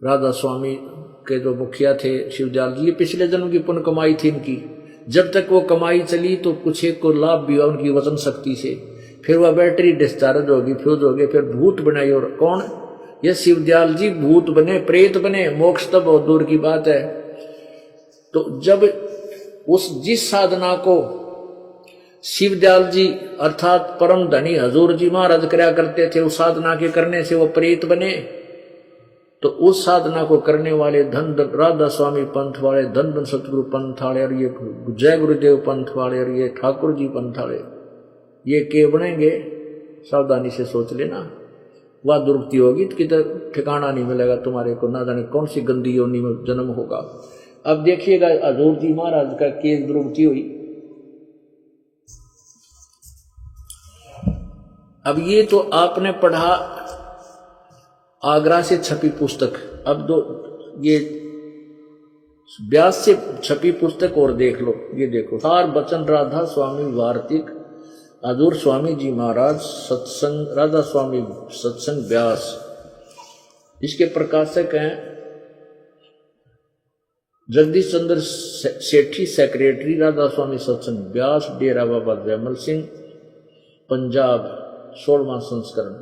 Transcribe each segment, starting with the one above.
राधा स्वामी के जो मुखिया थे शिवदयाल जी, ये पिछले जन्म की पुण्य कमाई थी इनकी। जब तक वो कमाई चली तो कुछ एक को लाभ भी हुआ उनकी वचन शक्ति से। फिर वह बैटरी डिस्चार्ज होगी, फ्यूज हो गए, फिर भूत बनाई। और कौन? ये शिवदयाल जी भूत बने, प्रेत बने। मोक्ष तब बहुत दूर की बात है। तो जब जिस साधना को शिवदयाल जी अर्थात परम धनी हजूर जी महाराज करया करते थे, उस साधना के करने से वो प्रेत बने, तो उस साधना को करने वाले धन धन राधा स्वामी पंथ वाले, धन धन सतगुरु पंथ वाले, और ये जय गुरुदेव पंथ वाले, और ये ठाकुर जी पंथ वाले, ये के बनेंगे? सावधानी से सोच लेना। वह दुर्गति होगी तो किधर ठिकाना नहीं मिलेगा तुम्हारे को, ना जाने कौन सी गंदी योनि में जन्म होगा। अब देखिएगा हजूर जी महाराज का केस दुर्गति हुई। अब ये तो आपने पढ़ा आगरा से छपी पुस्तक। अब ये व्यास से छपी पुस्तक और देख लो। ये देखो, सार बचन राधा स्वामी वार्तिक हजूर स्वामी जी महाराज सत्संग, राधा स्वामी सत्संग व्यास। इसके प्रकाशक हैं जगदीश चंद्र सेठी, सेक्रेटरी राधा स्वामी सत्संग व्यास, डेरा बाबा जयमल सिंह, पंजाब, 16वां संस्करण।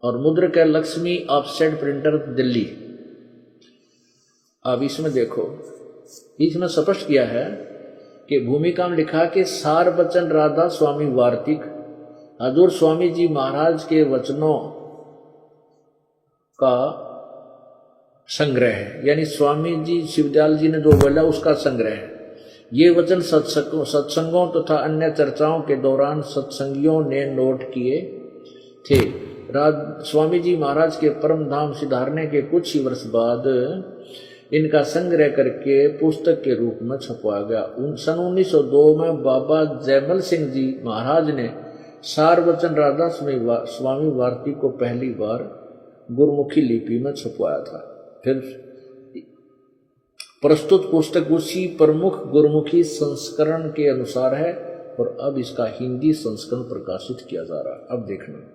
और मुद्रक है लक्ष्मी ऑफसेट प्रिंटर, दिल्ली। अब इसमें देखो, इसमें स्पष्ट किया है कि भूमिका में लिखा कि सार बचन राधा स्वामी वार्तिक हजूर स्वामी जी महाराज के वचनों का संग्रह है, यानी स्वामी जी शिवदयाल जी ने जो बोला उसका संग्रह है। ये वचन सत्संगों तथा अन्य चर्चाओं के दौरान सत्संगियों ने नोट किए थे। स्वामी जी महाराज के परम धाम सिधारने के कुछ ही वर्ष बाद इनका संग्रह करके पुस्तक के रूप में छपवाया गया। सन 1902 में बाबा जयमल सिंह जी महाराज ने सार वचन राधा स्वामी वार्ती को पहली बार गुरमुखी लिपि में छपवाया था। फिर प्रस्तुत पुस्तक उसी प्रमुख गुरमुखी संस्करण के अनुसार है और अब इसका हिंदी संस्करण प्रकाशित किया जा रहा है। अब देखना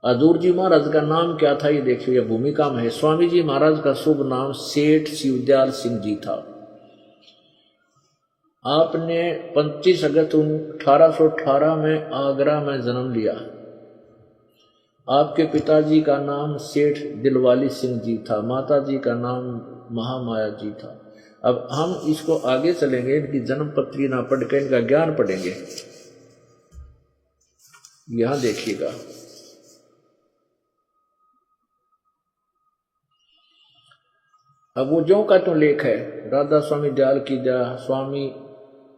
हजूर जी महाराज का नाम क्या था, ये देखिए, यह भूमिका में है। स्वामी जी महाराज का शुभ नाम सेठ शिवदयाल सिंह जी था। आपने 25 अगस्त 1818 में आगरा में जन्म लिया। आपके पिताजी का नाम सेठ दिलवाली सिंह जी था, माता जी का नाम महामाया जी था। अब हम इसको आगे चलेंगे, इनकी जन्म पत्री ना पढ़ के इनका ज्ञान पढ़ेंगे। यहां देखिएगा, अब वो जो का तो लेख है, राधा स्वामी दयाल की दया, स्वामी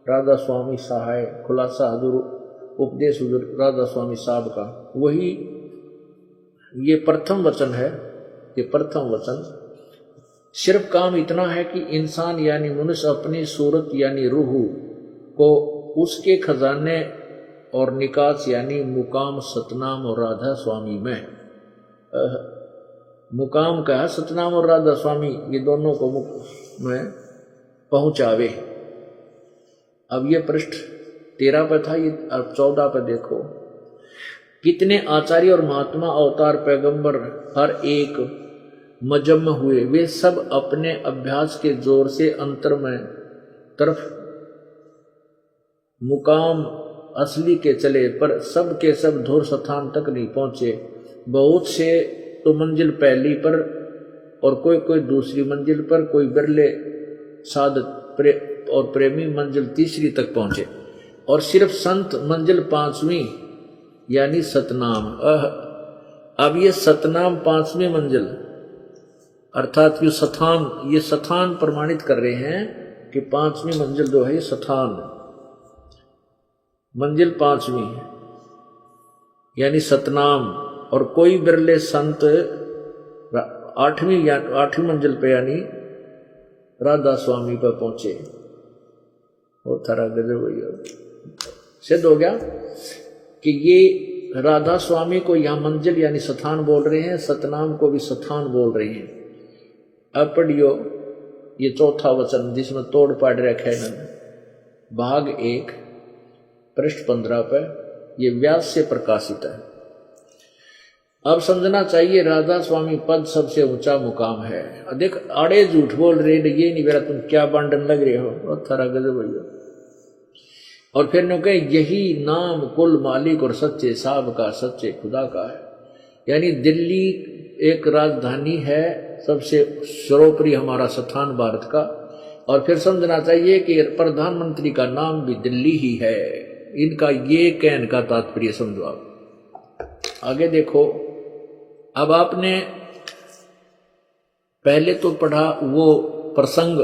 राधा स्वामी सहाय, खुलासा हजूर उपदेश हजूर राधा स्वामी साहब का, वही ये प्रथम वचन है। ये प्रथम वचन सिर्फ काम इतना है कि इंसान यानी मनुष्य अपनी सूरत यानी रूह को उसके खजाने और निकास यानी मुकाम सतनाम और राधा स्वामी में, मुकाम का है सतनाम और राधा स्वामी, ये दोनों को में पहुंचावे। अब ये पृष्ठ 13 पर था, ये अब 14 पर देखो। कितने आचार्य और महात्मा अवतार पैगंबर हर एक मजम हुए, वे सब अपने अभ्यास के जोर से अंतर में तरफ मुकाम असली के चले, पर सब के सब धूर स्थान तक नहीं पहुंचे। बहुत से तो मंजिल पहली पर और कोई कोई दूसरी मंजिल पर, कोई बिरले साधक और प्रेमी मंजिल तीसरी तक पहुंचे, और सिर्फ संत मंजिल 5वीं यानी सतनाम। अब ये सतनाम 5वीं मंजिल अर्थात ये स्थान प्रमाणित कर रहे हैं कि 5वीं मंजिल जो है ये स्थान मंजिल 5वीं यानी सतनाम, और कोई बिरले संत 8वीं मंजिल पे यानी राधा स्वामी पर पहुंचे। वो थारा गजब भैया सिद्ध हो गया कि ये राधा स्वामी को यहाँ मंजिल यानी स्थान बोल रहे हैं, सतनाम को भी स्थान बोल रहे हैं। अब पढ़ियो ये चौथा वचन जिसमें तोड़ पाड़ रखा है इन्होंने, भाग 1 पृष्ठ 15 पर, ये व्यास से प्रकाशित है। अब समझना चाहिए राधा स्वामी पद सबसे ऊंचा मुकाम है। देख आड़े झूठ बोल रहे, ये नहीं मेरा, तुम क्या बांटन लग रहे हो, और थारा गजब भैया। और फिर ने कहे यही नाम कुल मालिक और सच्चे साहब का, सच्चे खुदा का है। यानी दिल्ली एक राजधानी है, सबसे सर्वोपरि हमारा स्थान भारत का। और फिर समझना चाहिए कि प्रधानमंत्री का नाम भी दिल्ली ही है। इनका ये कहने का तात्पर्य समझो आप। आगे देखो, अब आपने पहले तो पढ़ा वो प्रसंग,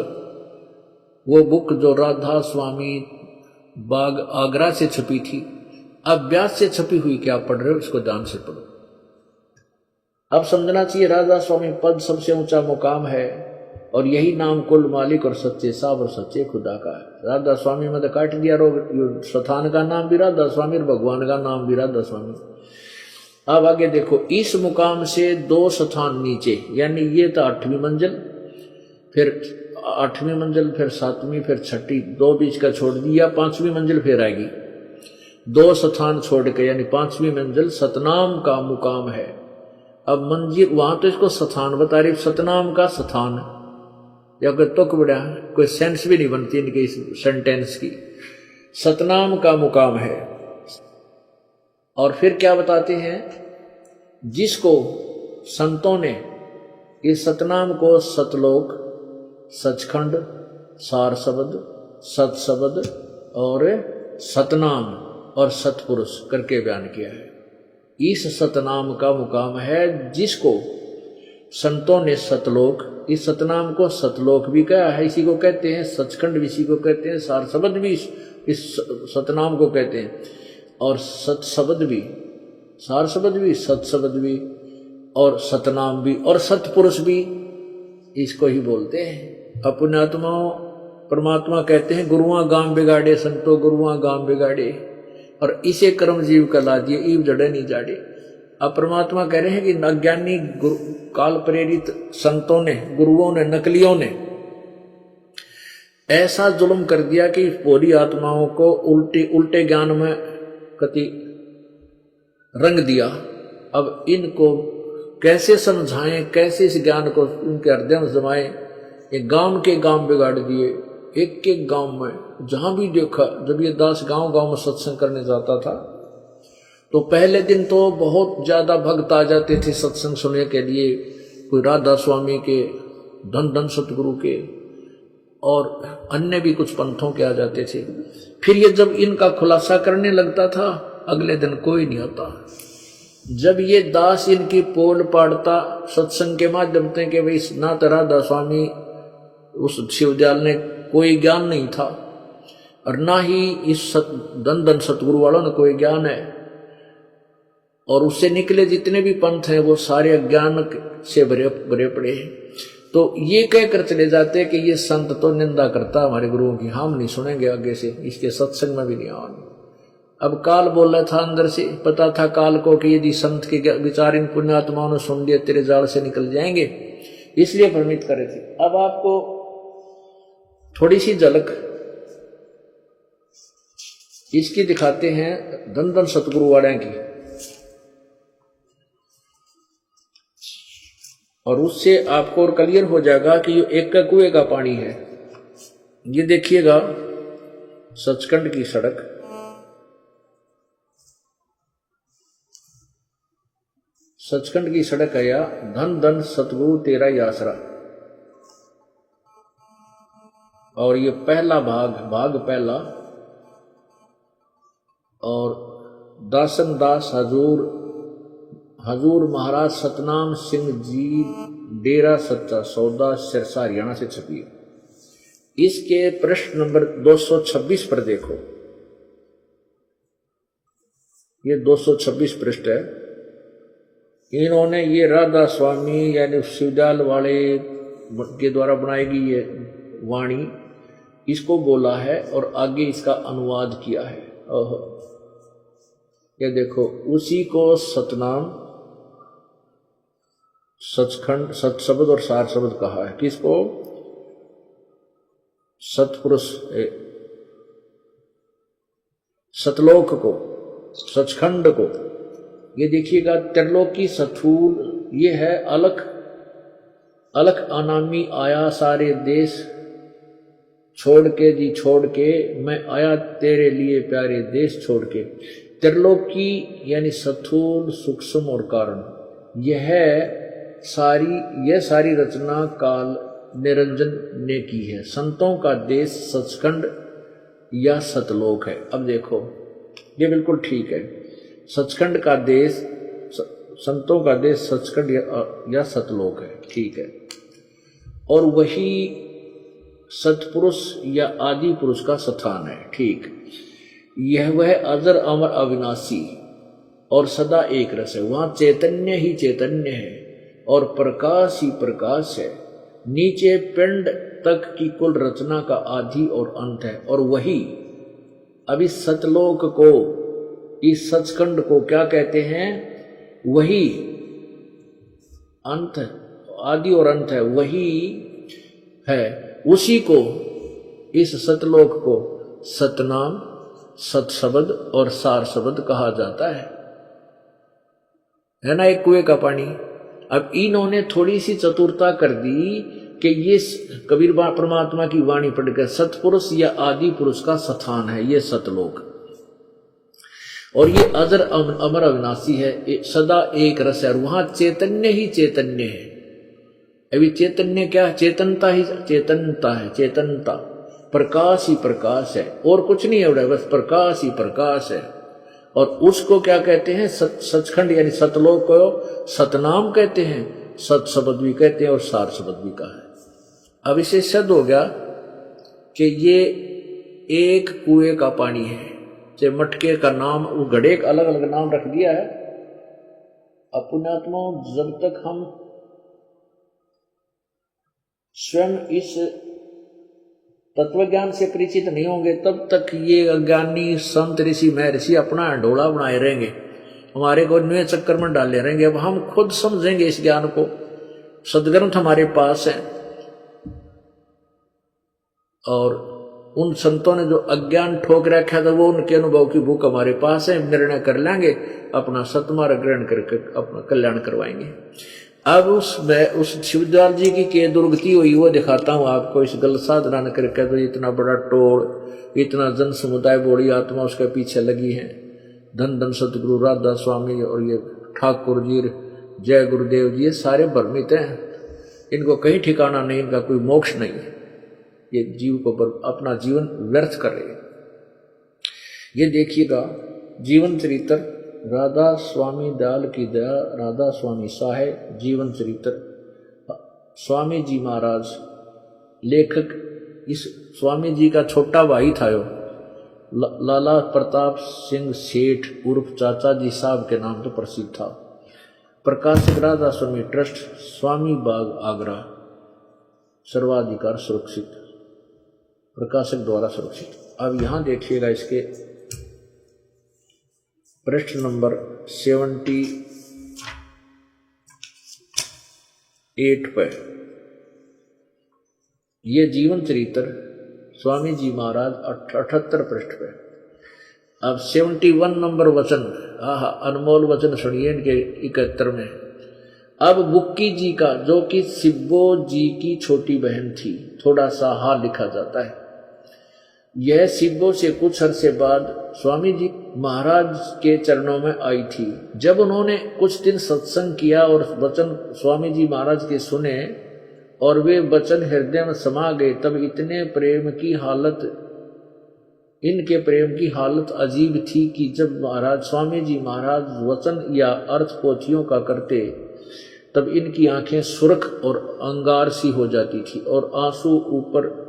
वो बुक जो राधा स्वामी बाग आगरा से छपी थी। अब व्यास से छपी हुई क्या पढ़ रहे हो, इसको ध्यान से पढ़ो। अब समझना चाहिए राधा स्वामी पद सबसे ऊंचा मुकाम है, और यही नाम कुल मालिक और सच्चे साहब और सच्चे खुदा का है। राधा स्वामी में तो काट दिया रोग, स्थान का नाम भी राधा स्वामी और भगवान का नाम भी राधा स्वामी। अब आगे देखो, इस मुकाम से 2 स्थान नीचे, यानी ये था 8वीं मंजिल, फिर 8वीं मंजिल, फिर 7वीं, फिर 6ठी, 2 बीच का छोड़ दिया, 5वीं मंजिल फिर आएगी। 2 स्थान छोड़ के, यानी 5वीं मंजिल सतनाम का मुकाम है। अब मंजिल वहां तो इसको स्थान बता रही, सतनाम का स्थान, या कोई तुक बड़ा, कोई सेंस भी नहीं बनती इनके इस सेंटेंस की। सतनाम का मुकाम है। और फिर क्या बताते हैं, जिसको संतों ने इस सतनाम को सतलोक, सचखंड, सार शब्द, सत और सतनाम और सतपुरुष करके बयान किया है। इस सतनाम का मुकाम है, जिसको संतों ने सतलोक, इस सतनाम को सतलोक भी कहा है, इसी को कहते हैं, सचखंड भी इसी को कहते हैं, सार शब्द भी इस सतनाम को कहते हैं, और सत शब्द भी, सार शब्द भी, सत शब्द भी, और सतनाम भी, और सतपुरुष भी इसको ही बोलते हैं। अपने आत्माओं परमात्मा कहते हैं, गुरुआ गांव बिगाड़े संतो गुरुआ गांव बिगाड़े, और इसे कर्म जीव का ला दिए, ईव जड़े नहीं जाड़े। अब परमात्मा कह रहे हैं कि अज्ञानी काल प्रेरित संतों ने, गुरुओं ने, नकलियों ने ऐसा जुल्म कर दिया कि पूरी आत्माओं को उल्टे ज्ञान में कति रंग दिया। अब इनको कैसे समझाएं, कैसे इस ज्ञान को उनके हृदय में जमाएं। एक गांव के गांव बिगाड़ दिए, एक गांव में जहां भी देखा, जब ये दास गांव में सत्संग करने जाता था तो पहले दिन तो बहुत ज्यादा भक्त आ जाते थे सत्संग सुनने के लिए, कोई राधा स्वामी के, धन सतगुरु के, और अन्य भी कुछ पंथों के आ जाते थे। फिर ये जब इनका खुलासा करने लगता था, अगले दिन कोई नहीं आता। जब ये दास इनकी पोल पाड़ता सत्संग के माध्यम से कि भाई ना तो राधा स्वामी उस शिवदयाल ने कोई ज्ञान नहीं था, और ना ही इस धन सतगुरु वालों ने कोई ज्ञान है, और उससे निकले जितने भी पंथ हैं वो सारे अज्ञान से भरे पड़े हैं। तो ये कहकर चले जाते कि ये संत तो निंदा करता हमारे गुरुओं की, हम नहीं सुनेंगे आगे से, इसके सत्संग में भी नहीं आएंगे। अब काल बोला था अंदर से, पता था काल को कि यदि संत के विचार इन पुण्यात्माओं ने सुन लिया तेरे जाल से निकल जाएंगे, इसलिए भ्रमित करे थे। अब आपको थोड़ी सी झलक इसकी दिखाते हैं धन सतगुरु वाले की, और उससे आपको और क्लियर हो जाएगा कि ये एक का कुएं का पानी है। ये देखिएगा सचखंड की सड़क, सचखंड की सड़क है, या धन सतगुरु तेरा ही आसरा। और ये पहला भाग पहला, और दासन दास हजूर महाराज सतनाम सिंह जी, डेरा सच्चा सौदा, सिरसा, हरियाणा से छपी है। इसके प्रश्न नंबर 226 पर देखो, ये 226 पृष्ठ है। इन्होंने ये राधा स्वामी यानी शिवदयाल वाले के द्वारा बनाई गई ये वाणी, इसको बोला है और आगे इसका अनुवाद किया है। ये देखो, उसी को सतनाम, सचखंड, सतशब्द और सार शब्द कहा है। किसको? सतपुरुष, सतलोक को, सचखंड को, ये देखिएगा त्रिलोकी स्थूल, ये है अलख, अलख अनामी आया सारे देश छोड़ के जी छोड़ के, मैं आया तेरे लिए प्यारे देश छोड़ के। त्रिलोकी यानी स्थूल, सूक्ष्म और कारण, यह सारी रचना काल निरंजन ने की है। संतों का देश सचखंड या सतलोक है। अब देखो ये बिल्कुल ठीक है, सचखंड का देश, संतों का देश सचखंड या सतलोक है, ठीक है। और वही सतपुरुष या आदि पुरुष का स्थान है, ठीक। यह वह अजर अमर अविनाशी और सदा एक रस है। वहां चैतन्य ही चैतन्य है और प्रकाश ही प्रकाश है। नीचे पिंड तक की कुल रचना का आदि और अंत है। और वही अब इस सतलोक को, इस सचखंड को क्या कहते हैं? वही अंत, आदि और अंत है, वही है। उसी को, इस सतलोक को सतनाम, सतशब्द और सार शब्द कहा जाता है ना, एक कुएं का पानी। अब इन्होंने थोड़ी सी चतुरता कर दी कि ये कबीर परमात्मा की वाणी पढ़कर सतपुरुष या आदि पुरुष का स्थान है ये सतलोक, और ये अजर अमर अविनाशी है, सदा एक रस है। और वहां चैतन्य ही चैतन्य है। अभी चैतन्य क्या? चेतनता ही चेतनता है, चेतनता, प्रकाश ही प्रकाश है, और कुछ नहीं है, बस प्रकाश ही प्रकाश है। और उसको क्या कहते हैं? सचखंड यानी सतलोक को सतनाम कहते हैं, सत शब्द भी कहते हैं और सार शब्द भी कहा है। अब इसे सिद्ध हो गया कि ये एक कुएं का पानी है। चाहे मटके का नाम, उस घड़े का अलग अलग नाम रख दिया है। अब पुण्यात्मा, जब तक हम स्वयं इस तत्वज्ञान से परिचित नहीं होंगे तब तक ये अज्ञानी संत ऋषि महर्षि अपना ढोला बनाए रहेंगे, हमारे को नए चक्कर में डाले रहेंगे। अब हम खुद समझेंगे इस ज्ञान को, सदग्रंथ हमारे पास है, और उन संतों ने जो अज्ञान ठोक रखा था वो उनके अनुभव की बुक हमारे पास है, निर्णय कर लेंगे, अपना सतमार्ग ग्रहण करके अपना कल्याण करवाएंगे। अब उस शिवदयाल जी की के दुर्गति हुई वो दिखाता हूँ आपको। इस गल साधना न करके तो इतना बड़ा टोल, इतना जन समुदाय, बड़ी आत्मा उसके पीछे लगी है। धन धन सतगुरु राधा स्वामी और ये ठाकुर जी, जय गुरुदेव जी, ये सारे भ्रमित हैं, इनको कहीं ठिकाना नहीं, इनका कोई मोक्ष नहीं है। ये जीव को अपना जीवन व्यर्थ कर रहे हैं। ये देखिएगा जीवन चरित्र राधा स्वामी दयाल की दया, राधा स्वामी साहे जीवन चरित्र, स्वामी जी महाराज लेखक। इस स्वामी जी का छोटा भाई था यो लाला प्रताप सिंह सेठ उर्फ चाचा जी साहब के नाम तो प्रसिद्ध था। प्रकाशक राधा स्वामी ट्रस्ट, स्वामी बाग आगरा, सर्वाधिकार सुरक्षित, प्रकाशक द्वारा सुरक्षित। अब यहां देखिएगा इसके पृष्ठ नंबर 78 पर ये जीवन चरित्र स्वामी जी महाराज 78 पृष्ठ पे। अब 71 नंबर वचन, अनमोल वचन सुनिए इनके 71 में। अब बुक्की जी का, जो कि सिब्बो जी की छोटी बहन थी, थोड़ा सा हा लिखा जाता है। यह सिब्बो से कुछ अरसे बाद स्वामी जी महाराज के चरणों में आई थी। जब उन्होंने कुछ दिन सत्संग किया और वचन स्वामी जी महाराज के सुने और वे वचन हृदय में समा गए, तब इनके प्रेम की हालत अजीब थी कि जब महाराज स्वामी जी महाराज वचन या अर्थ पोथियों का करते तब इनकी आंखें सुर्ख और अंगार सी हो जाती थी और आंसू ऊपर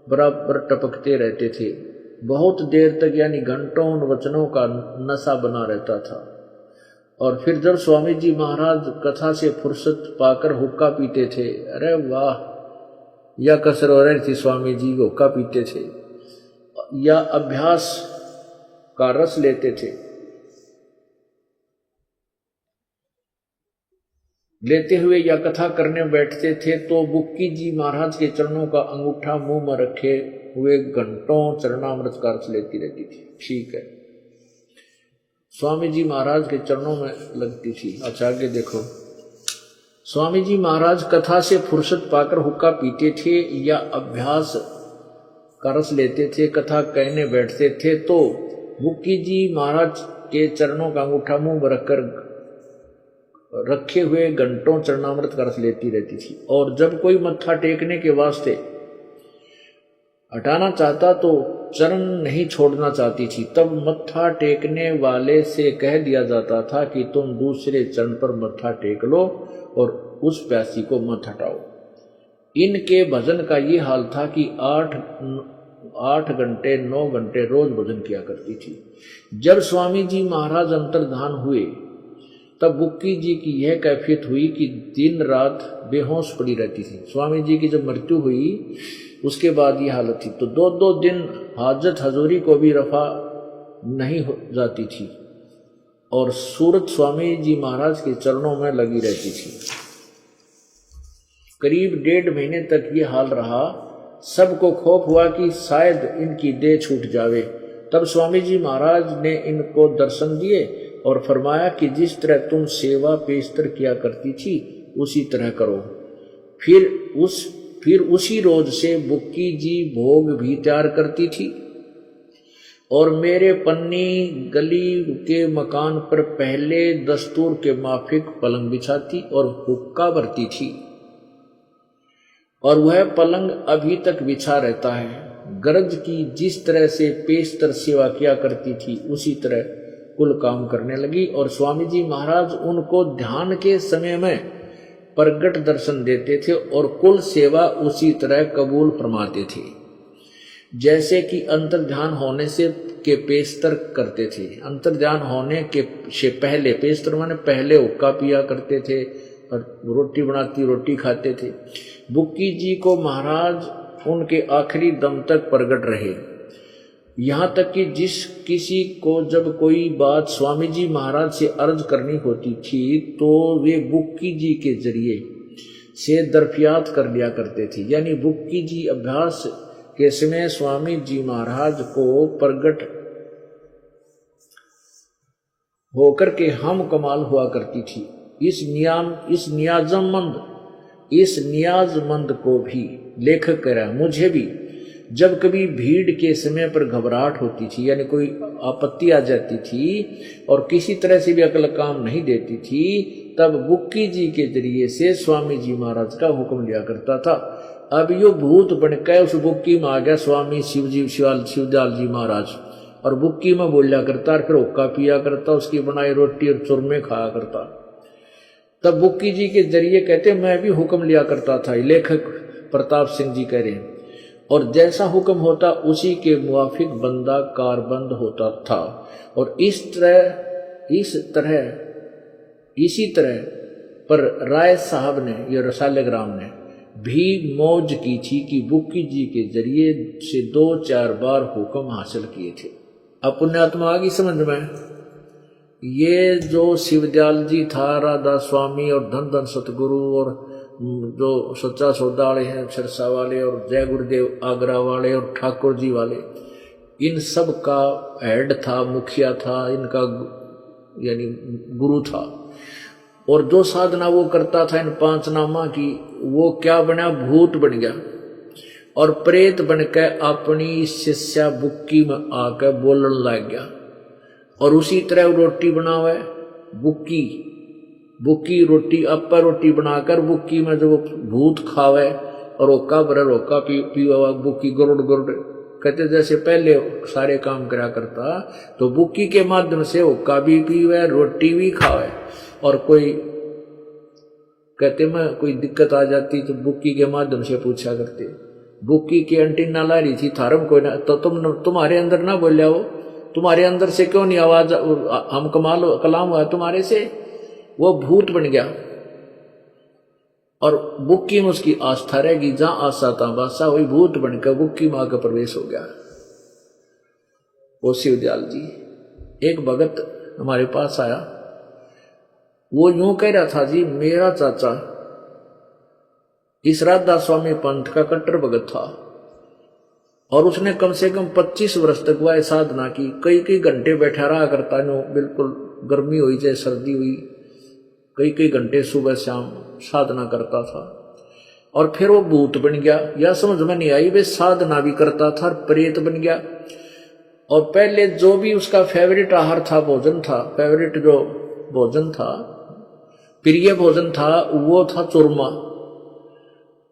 बराबर टपकते रहते थे। बहुत देर तक यानी घंटों उन वचनों का नशा बना रहता था। और फिर जब स्वामी जी महाराज कथा से फुर्सत पाकर हुक्का पीते थे, अरे वाह, या कसर हो रही थी, स्वामी जी हुक्का पीते थे या अभ्यास का रस लेते थे, लेते हुए या कथा करने बैठते थे, तो बुक्की जी महाराज के चरणों का अंगूठा मुंह में रखे हुए घंटों चरणामृत का रस लेती रहती थी। ठीक है। स्वामी जी महाराज के चरणों में लगती थी। अच्छा आगे देखो, स्वामी जी महाराज कथा से फुर्सत पाकर हुक्का पीते थे या अभ्यास का रस लेते थे, कथा कहने बैठते थे तो बुक्की जी महाराज के चरणों का अंगूठा मुंह में रखकर रखे हुए घंटों चरणामृत का रस लेती रहती थी। और जब कोई मत्था टेकने के वास्ते हटाना चाहता तो चरण नहीं छोड़ना चाहती थी, तब मत्था टेकने वाले से कह दिया जाता था कि तुम दूसरे चरण पर मत्था टेक लो और उस प्यासी को मत हटाओ। इनके भजन का ये हाल था कि 8 घंटे 9 घंटे रोज भजन किया करती थी। जब स्वामी जी महाराज अंतर्धान हुए तब बुक्की जी की यह कैफियत हुई कि दिन रात बेहोश पड़ी रहती थी। स्वामी जी की जब मृत्यु हुई उसके बाद ये हालत थी, तो 2-2 दिन हाजत हजूरी को भी रफा नहीं हो जाती थी और सूरत स्वामी जी महाराज के चरणों में लगी रहती थी। करीब 1.5 महीने तक ये हाल रहा। सबको खौफ हुआ कि शायद इनकी देह छूट जावे। तब स्वामी जी महाराज ने इनको दर्शन दिए और फरमाया कि जिस तरह तुम सेवा पेशतर किया करती थी उसी तरह करो। फिर उसी रोज से बुक्की जी भोग भी तैयार करती थी और मेरे पन्नी गली के मकान पर पहले दस्तूर के माफिक पलंग बिछाती और हुक्का भरती थी और वह पलंग अभी तक बिछा रहता है। गरज की जिस तरह से पेशतर सेवा किया करती थी उसी तरह कुल काम करने लगी और स्वामी जी महाराज उनको ध्यान के समय में प्रगट दर्शन देते थे और कुल सेवा उसी तरह कबूल फरमाते थे जैसे कि अंतर्ध्यान होने से के पेशतर करते थे। अंतर्ध्यान होने के से पहले, पेशतर माने पहले हुक्का पिया करते थे और रोटी बनाती रोटी खाते थे। बुक्की जी को महाराज उनके आखिरी दम तक प्रगट रहे, यहाँ तक कि जिस किसी को जब कोई बात स्वामी जी महाराज से अर्ज करनी होती थी तो वे बुक्की जी के जरिए से दरफियात कर लिया करते थे। यानी बुक्की जी अभ्यास के समय स्वामी जी महाराज को प्रगट होकर के हम कमाल हुआ करती थी। इस नियाजमंद को भी लेखक कह रहा है, मुझे भी जब कभी भीड़ के समय पर घबराहट होती थी, यानी कोई आपत्ति आ जाती थी और किसी तरह से भी अकल काम नहीं देती थी, तब बुक्की जी के जरिए से स्वामी जी महाराज का हुक्म लिया करता था। अब यो भूत बनकर उस बुक्की में आ गया स्वामी शिवदयाल जी महाराज और बुक्की में बोलिया करता और फिर हुक्का पिया करता, उसकी बनाई रोटी और चूरमे खाया करता। तब बुक्की जी के जरिए कहते मैं भी हुक्म लिया करता था, लेखक प्रताप सिंह जी कह रहे हैं, और जैसा हुक्म होता उसी के मुवाफिक बंदा कारबंद होता था। और इसी तरह पर राय साहब ने, ये रसालेग्राम ने भी मौज की थी कि बुक्की जी के जरिए से 2-4 बार हुक्म हासिल किए थे। अब पुण्यात्मा आ गई समझ में। ये जो शिवदयाल जी था, राधा स्वामी और धन धन सतगुरु और जो सच्चा सौदा वाले हैं सिरसा वाले और जय गुरुदेव आगरा वाले और ठाकुर जी वाले, इन सब का हेड था, मुखिया था, इनका यानी गुरु था। और जो साधना वो करता था इन 5 नामा की, वो क्या बना, भूत बन गया और प्रेत बनकर अपनी शिष्या बुक्की में आकर बोलने लग गया। और उसी तरह रोटी बनावे बुक्की रोटी अप्पा रोटी बनाकर बुक्की में जो भूत खावे और ओका भरे ओका पीवा बुक्की गुरुड़ कहते जैसे पहले सारे काम करा करता, तो बुक्की के माध्यम से ओका भी पीवे रोटी भी खावे। और कोई कहते मैं कोई दिक्कत आ जाती तो बुक्की के माध्यम से पूछा करते। बुक्की की एंटीना ला रही थी थारम कोई ना, तो तुम्हारे अंदर ना बोलिया हो, तुम्हारे अंदर से क्यों नहीं आवाज, हम कलाम हुआ तुम्हारे से, वो भूत बन गया। और बुक्की में उसकी आस्था रहेगी, जहां आशा था बासा वही भूत बनकर बुक्की मां का प्रवेश हो गया। वो शिवदयाल जी, एक भगत हमारे पास आया, वो यूं कह रहा था जी मेरा चाचा इस राधा स्वामी पंथ का कट्टर भगत था और उसने कम से कम 25 वर्ष तक वह साधना की, कई कई घंटे बैठा रहा करता नो, बिल्कुल गर्मी हुई चाहे सर्दी हुई, कई कई घंटे सुबह शाम साधना करता था। और फिर वो भूत बन गया, या समझ में नहीं आई, वे साधना भी करता था और प्रेत बन गया। और पहले जो भी उसका फेवरेट आहार था, भोजन था, फेवरेट जो भोजन था, प्रिय भोजन था, वो था चूरमा।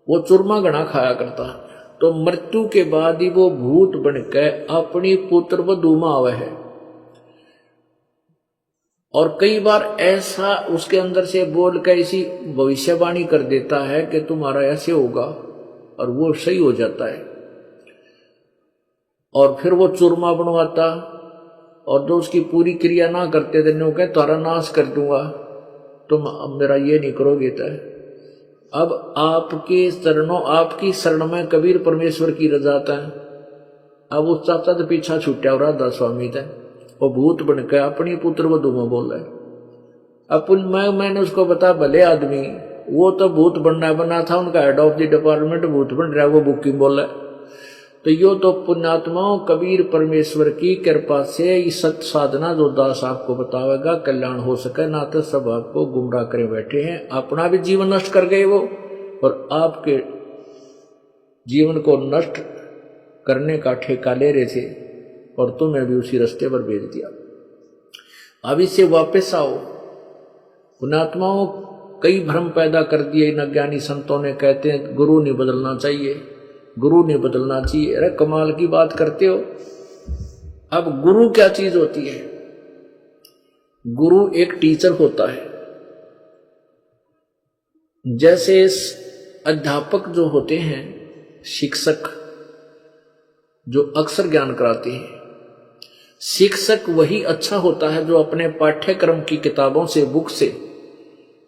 वो चूरमा घना खाया करता। तो मृत्यु के बाद ही वो भूत बनकर अपनी पुत्र वधू में आवे है। और कई बार ऐसा उसके अंदर से बोल कर ऐसी भविष्यवाणी कर देता है कि तुम्हारा ऐसे होगा, और वो सही हो जाता है। और फिर वो चूरमा बनवाता, और जो उसकी पूरी क्रिया ना करते थे, वो कहे तुम्हारा नाश कर दूंगा, तुम अब मेरा ये नहीं करोगे। तय अब आपके चरणों, आपकी शरण में कबीर परमेश्वर की रजा था। अब उस चाचा तो पीछा छूटा और राधा स्वामी था, वो भूत बनकर अपनी पुत्र वधू में बोल रहे। अपन मैंने उसको बता, भले आदमी, वो तो भूत बना था, उनका हेड ऑफ द डिपार्टमेंट भूत बन रहा है, वो बुकिंग बोल रहा है। तो यो तो पुण्यात्माओं कबीर परमेश्वर की कृपा से इस सत्य साधना जो दास आपको बतावेगा कल्याण हो सके, ना तो सब आपको गुमराह करे बैठे हैं, अपना भी जीवन नष्ट कर गए वो, और आपके जीवन को नष्ट करने का ठेका ले रहे थे, और तुम्हें भी उसी रास्ते पर भेज दिया। अब इससे वापस आओ। पुण्यात्माओं कई भ्रम पैदा कर दिए इन अज्ञानी संतों ने, कहते हैं गुरु नहीं बदलना चाहिए, गुरु नहीं बदलना चाहिए। अरे कमाल की बात करते हो। अब गुरु क्या चीज होती है? गुरु एक टीचर होता है। जैसे अध्यापक जो होते हैं, शिक्षक जो अक्षर ज्ञान कराते हैं, शिक्षक वही अच्छा होता है जो अपने पाठ्यक्रम की किताबों से, बुक से,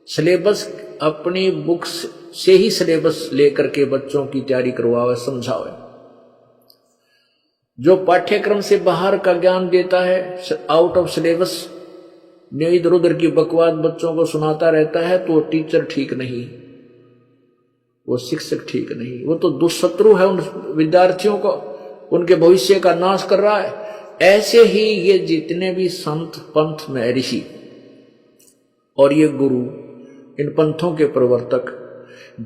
सिलेबस, अपनी बुक्स से ही सिलेबस लेकर के बच्चों की तैयारी करवावे, समझावे। जो पाठ्यक्रम से बाहर का ज्ञान देता है, आउट ऑफ सिलेबस, इधर उधर की बकवास बच्चों को सुनाता रहता है, तो टीचर ठीक नहीं, वो शिक्षक ठीक नहीं, वो तो दुष्शत्रु है उन विद्यार्थियों को, उनके भविष्य का नाश कर रहा है। ऐसे ही ये जितने भी संत, पंथ में ऋषि और ये गुरु, इन पंथों के प्रवर्तक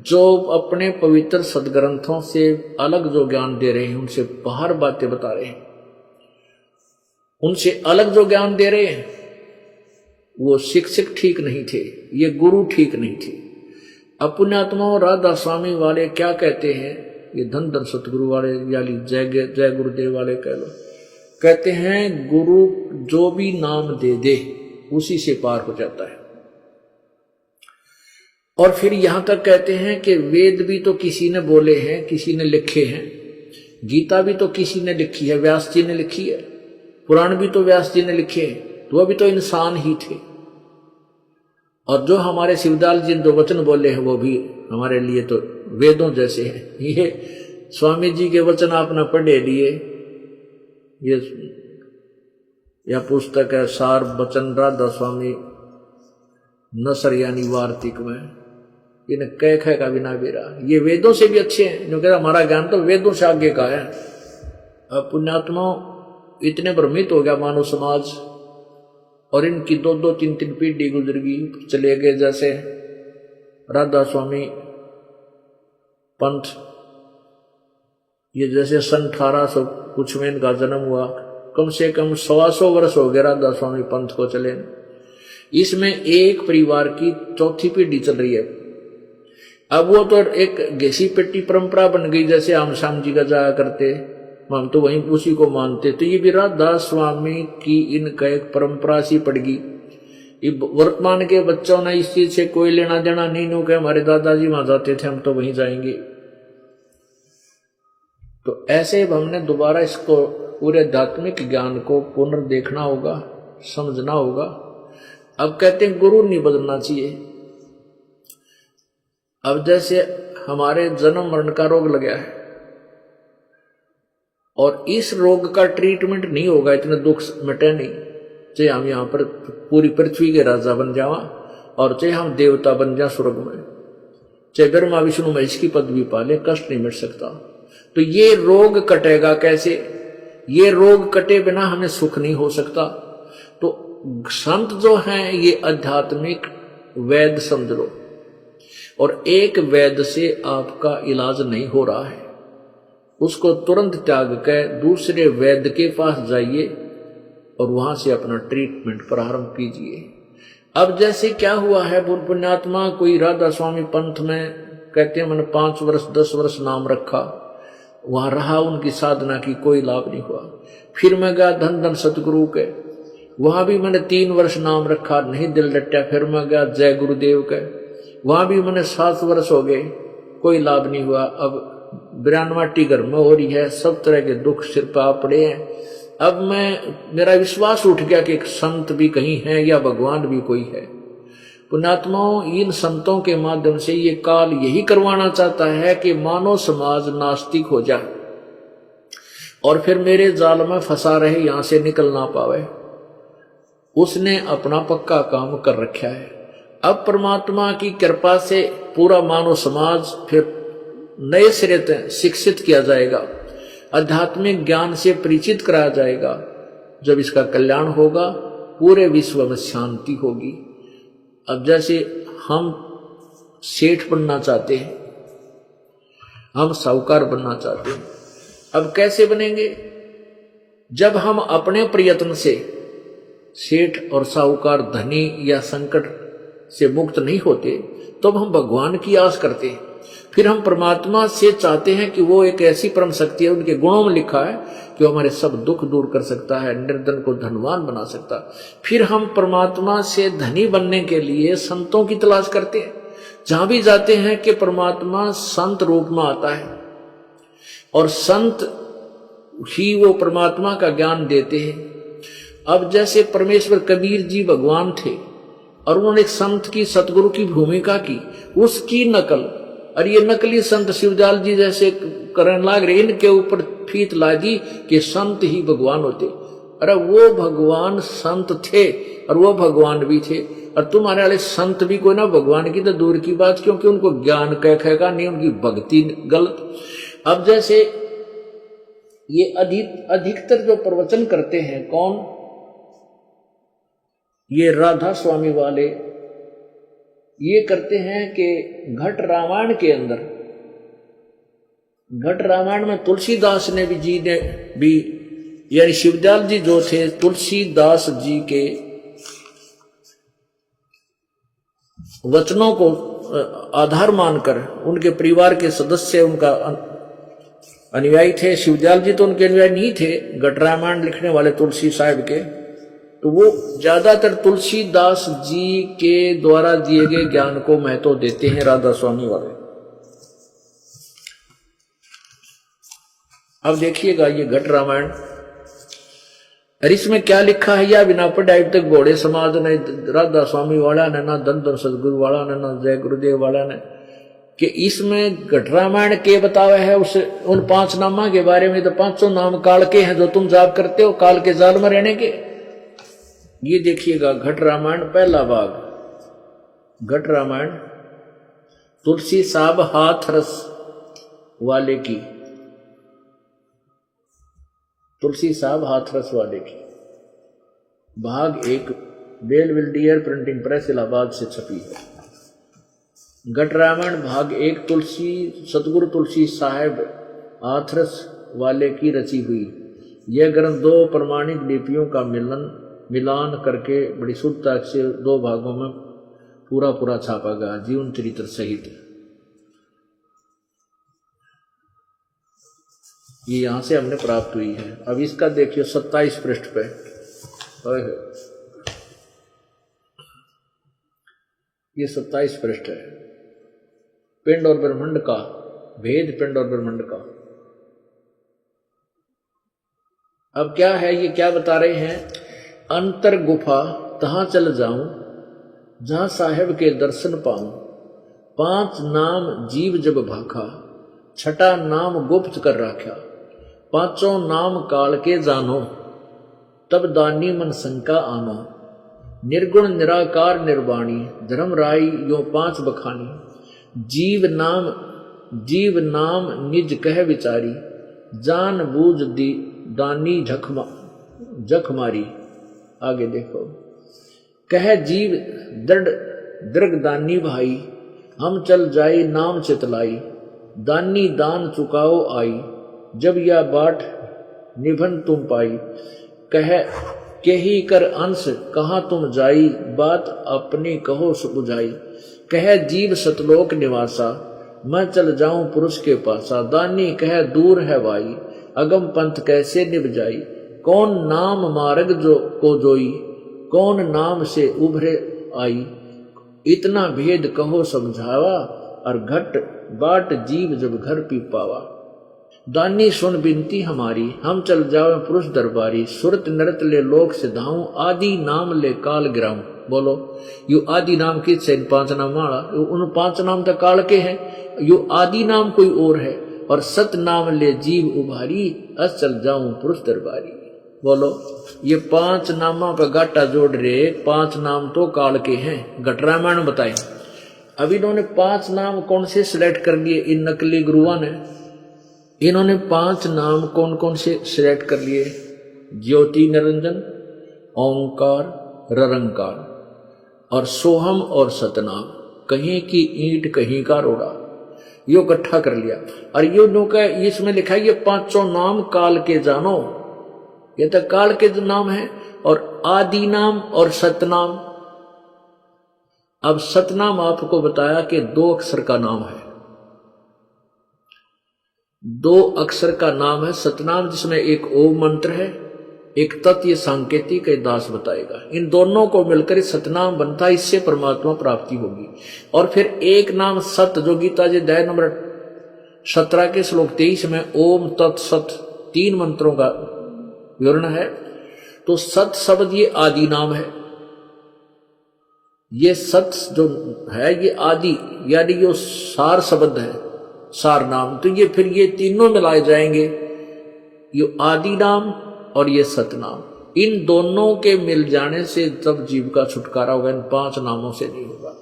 जो अपने पवित्र सदग्रंथों से अलग जो ज्ञान दे रहे हैं, उनसे बाहर बातें बता रहे हैं, उनसे अलग जो ज्ञान दे रहे हैं, वो शिक्षक ठीक नहीं थे, ये गुरु ठीक नहीं थे। अब पुण्यात्माओं राधा स्वामी वाले क्या कहते हैं, ये धन धन सतगुरु वाले, यानी जय गुरुदेव वाले कह लो, कहते हैं गुरु जो भी नाम दे दे उसी से पार हो जाता है। और फिर यहां तक कहते हैं कि वेद भी तो किसी ने बोले हैं, किसी ने लिखे हैं, गीता भी तो किसी ने लिखी है, व्यास जी ने लिखी है, पुराण भी तो व्यास जी ने लिखे हैं, तो वह भी तो इंसान ही थे। और जो हमारे शिवदास जी ने जो वचन बोले हैं, वो भी हमारे लिए तो वेदों जैसे हैं। ये स्वामी जी के वचन आपने पढ़े लिए, ये यह पुस्तक है सार वचन राधा स्वामी नसर यानी वार्तिक में, इन्हें कह का बिना बेरा, ये वेदों से भी अच्छे हैं, जो कहता हमारा ज्ञान तो वेदों से आगे का है। अब पुण्यात्माओं इतने भ्रमित हो गया मानव समाज, और इनकी दो दो तीन तीन पीढ़ी गुजर गई, चले गए। जैसे राधा स्वामी पंथ, ये जैसे सन 1800 कुछ में इनका जन्म हुआ, कम से कम 125 वर्ष हो गए राधा स्वामी पंथ को चले। इसमें एक परिवार की चौथी पीढ़ी चल रही है। अब वो तो एक घिसी पेटी परंपरा बन गई, जैसे हम श्याम जी का जाया करते, हम तो वहीं उसी को मानते। तो ये भी राधा स्वामी की इनका एक परंपरा सी पड़ गई। वर्तमान के बच्चों ने इस चीज से कोई लेना देना नहीं, नो के हमारे दादाजी वहां जाते थे, हम तो वहीं जाएंगे। तो ऐसे हमने दोबारा इसको पूरे आध्यात्मिक ज्ञान को पुनर्देखना होगा, समझना होगा। अब कहते हैं गुरु नहीं बदलना चाहिए। अब जैसे हमारे जन्म मरण का रोग लगा है, और इस रोग का ट्रीटमेंट नहीं होगा, इतने दुख मिटे नहीं, चाहे हम यहां पर पूरी पृथ्वी के राजा बन जावा, और चाहे हम देवता बन जाए स्वर्ग में, चाहे ब्रह्मा विष्णु महेश की पदवी पाले, कष्ट नहीं मिट सकता। तो ये रोग कटेगा कैसे? ये रोग कटे बिना हमें सुख नहीं हो सकता। तो संत जो हैं ये आध्यात्मिक वैद्य समझ लो, और एक वैद्य से आपका इलाज नहीं हो रहा है, उसको तुरंत त्याग कर दूसरे वैद्य के पास जाइए और वहां से अपना ट्रीटमेंट प्रारंभ कीजिए। अब जैसे क्या हुआ है, पुण्यात्मा कोई राधा स्वामी पंथ में कहते हैं मैंने 5 वर्ष 10 वर्ष नाम रखा, वहां रहा, उनकी साधना की कोई लाभ नहीं हुआ। फिर मैं गया धन धन सतगुरु के, वहां भी मैंने 3 वर्ष नाम रखा, नहीं दिल डटा। फिर मैं गया जय गुरुदेव के, वहां भी मैंने 7 वर्ष हो गए, कोई लाभ नहीं हुआ। अब 92 घर में हो रही है, सब तरह के दुख सिर पर आ पड़े हैं। अब मेरा विश्वास उठ गया कि एक संत भी कहीं है या भगवान भी कोई है। पुण्यात्माओं, इन संतों के माध्यम से ये काल यही करवाना चाहता है कि मानव समाज नास्तिक हो जाए और फिर मेरे जाल में फंसा रहे, यहां से निकल ना पावे। उसने अपना पक्का काम कर रखा है। अब परमात्मा की कृपा से पूरा मानव समाज फिर नए सिरे से शिक्षित किया जाएगा, आध्यात्मिक ज्ञान से परिचित कराया जाएगा। जब इसका कल्याण होगा पूरे विश्व में शांति होगी। अब जैसे हम सेठ बनना चाहते हैं, हम साहूकार बनना चाहते हैं, अब कैसे बनेंगे? जब हम अपने प्रयत्न से सेठ और साहूकार, धनी या संकट से मुक्त नहीं होते, तब हम भगवान की आस करते हैं। फिर हम परमात्मा से चाहते हैं कि वो एक ऐसी परम शक्ति है, उनके गुणों में लिखा है कि वो हमारे सब दुख दूर कर सकता है, निर्धन को धनवान बना सकता है। फिर हम परमात्मा से धनी बनने के लिए संतों की तलाश करते हैं। जहां भी जाते हैं कि परमात्मा संत रूप में आता है और संत ही वो परमात्मा का ज्ञान देते हैं। अब जैसे परमेश्वर कबीर जी भगवान थे और उन्होंने एक संत की, सतगुरु की भूमिका की, उसकी नकल, और ये नकली संत शिवदयाल जी जैसे करने लाग रहे, इनके ऊपर फीत ला दी कि संत ही भगवान होते। अरे वो भगवान संत थे और वो भगवान भी थे, और तुम्हारे वाले संत भी कोई ना भगवान की तो दूर की बात, क्योंकि उनको ज्ञान कहेगा नहीं, उनकी भक्ति गलत। अब जैसे ये अधिकतर जो प्रवचन करते हैं कौन? ये राधा स्वामी वाले ये करते हैं कि घट रामायण के अंदर, घट रामायण में तुलसीदास ने भी यानी शिवदयाल जी जो थे तुलसीदास जी के वचनों को आधार मानकर, उनके परिवार के सदस्य उनका अनुयायी थे। शिवदयाल जी तो उनके अनुयायी नहीं थे, घट रामायण लिखने वाले तुलसी साहब के, तो वो ज्यादातर तुलसीदास जी के द्वारा दिए गए ज्ञान को महत्व देते हैं, राधा स्वामी वाले। अब देखिएगा ये घट रामायण, और इसमें क्या लिखा है या बिना पढ़े अब तक घोड़े समाज ने, राधा स्वामी वाला ने, ना धन धन सदगुरु वाला ने, ना जय गुरुदेव वाला ने, कि इसमें घट रामायण के बतावे है उस उन 5 नामा के बारे में। तो 5 नाम काल के हैं जो तुम जाप करते हो, काल के जाल में रहने के। ये देखिएगा घट रामायण पहला भाग, घट रामायण तुलसी साहब हाथरस वाले की, तुलसी साहब हाथरस वाले की, भाग 1 बेलविल्डियर प्रिंटिंग प्रेस इलाहाबाद से छपी है। घट रामायण भाग 1 तुलसी सतगुरु तुलसी साहब हाथरस वाले की रची हुई। यह ग्रंथ 2 प्रमाणिक लिपियों का मिलान करके बड़ी शुद्धता से 2 भागों में पूरा छापा गया, जीवन चरित्र सहित। ये यहां से हमने प्राप्त हुई है। अब इसका देखिए 27 पृष्ठ पे, ये 27 पृष्ठ है। पिंड और ब्रह्मांड का भेद, पिंड और ब्रह्मांड का। अब क्या है, ये क्या बता रहे हैं? अंतर गुफा तहां चल जाऊं जहां साहेब के दर्शन पाऊं। 5 नाम जीव जब भाखा, छठा नाम गुप्त कर राख्या। 5 नाम काल के जानो, तब दानी मन शंका आनो। निर्गुण निराकार निर्वाणी, धर्म राई यो 5 बखानी। जीव नाम जीव नाम निज कह विचारी, जान बूझ दी दानी जख मारी। आगे देखो, कह जीव दृढ़ दानी भाई, हम चल जाई नाम चितलाई, दानी दान चुकाओ आई, जब यह बाट निभन तुम पाई। कह के ही कर अंश कहाँ तुम जाई, बात अपनी कहो बुझाई। कह जीव सतलोक निवासा, मैं चल जाऊं पुरुष के पासा, दानी कह दूर है भाई, अगम पंथ कैसे निभ जाई। कौन नाम मार्ग को जोई, कौन नाम से उभरे आई, इतना भेद कहो समझावा, और घट बाट जीव जब घर पी पावा। दानी सुन बिनती हमारी, हम चल जाओ पुरुष दरबारी, सुरत नरत ले लोक सिधाऊं, आदि नाम ले काल गिराऊं। बोलो, यू आदि नाम की से 5 नाम वाला, उन 5 नाम तो काल के हैं, यू आदि नाम कोई और है, और सत नाम ले जीव उभारी, अस चल जाऊं पुरुष दरबारी। बोलो, ये 5 नामों पर गाटा जोड़ रहे, 5 नाम तो काल के हैं, घट रामायण बताए। अब इन्होंने 5 नाम कौन से सिलेक्ट कर लिए इन नकली गुरुओं ने? इन्होंने 5 नाम कौन कौन से सिलेक्ट कर लिए? ज्योति निरंजन, ओंकार, ररंकार और सोहम और सतनाम। कहीं की ईंट कहीं का रोड़ा, यो इकट्ठा कर लिया। और यो नो का इसमें लिखा है ये 5 नाम काल के जानो, ये तो काल के नाम है। और आदि नाम और सतनाम। अब सतनाम आपको बताया कि 2 अक्षर का नाम है, 2 अक्षर का नाम है सतनाम, जिसमें एक ओम मंत्र है, एक तत्व सांकेतिक दास बताएगा। इन दोनों को मिलकर सतनाम बनता है, इससे परमात्मा प्राप्ति होगी। और फिर एक नाम सत, जो गीता जी अध्याय नंबर 17 के श्लोक 23 में ओम तत् सत 3 मंत्रों का विवरण है। तो सत शब्द ये आदि नाम है, ये सत जो है ये आदि, यानी जो सार शब्द है, सार नाम। तो ये फिर ये तीनों मिलाए जाएंगे, ये आदि नाम और ये सतनाम। इन दोनों के मिल जाने से तब जीव का छुटकारा होगा, इन 5 नामों से नहीं होगा।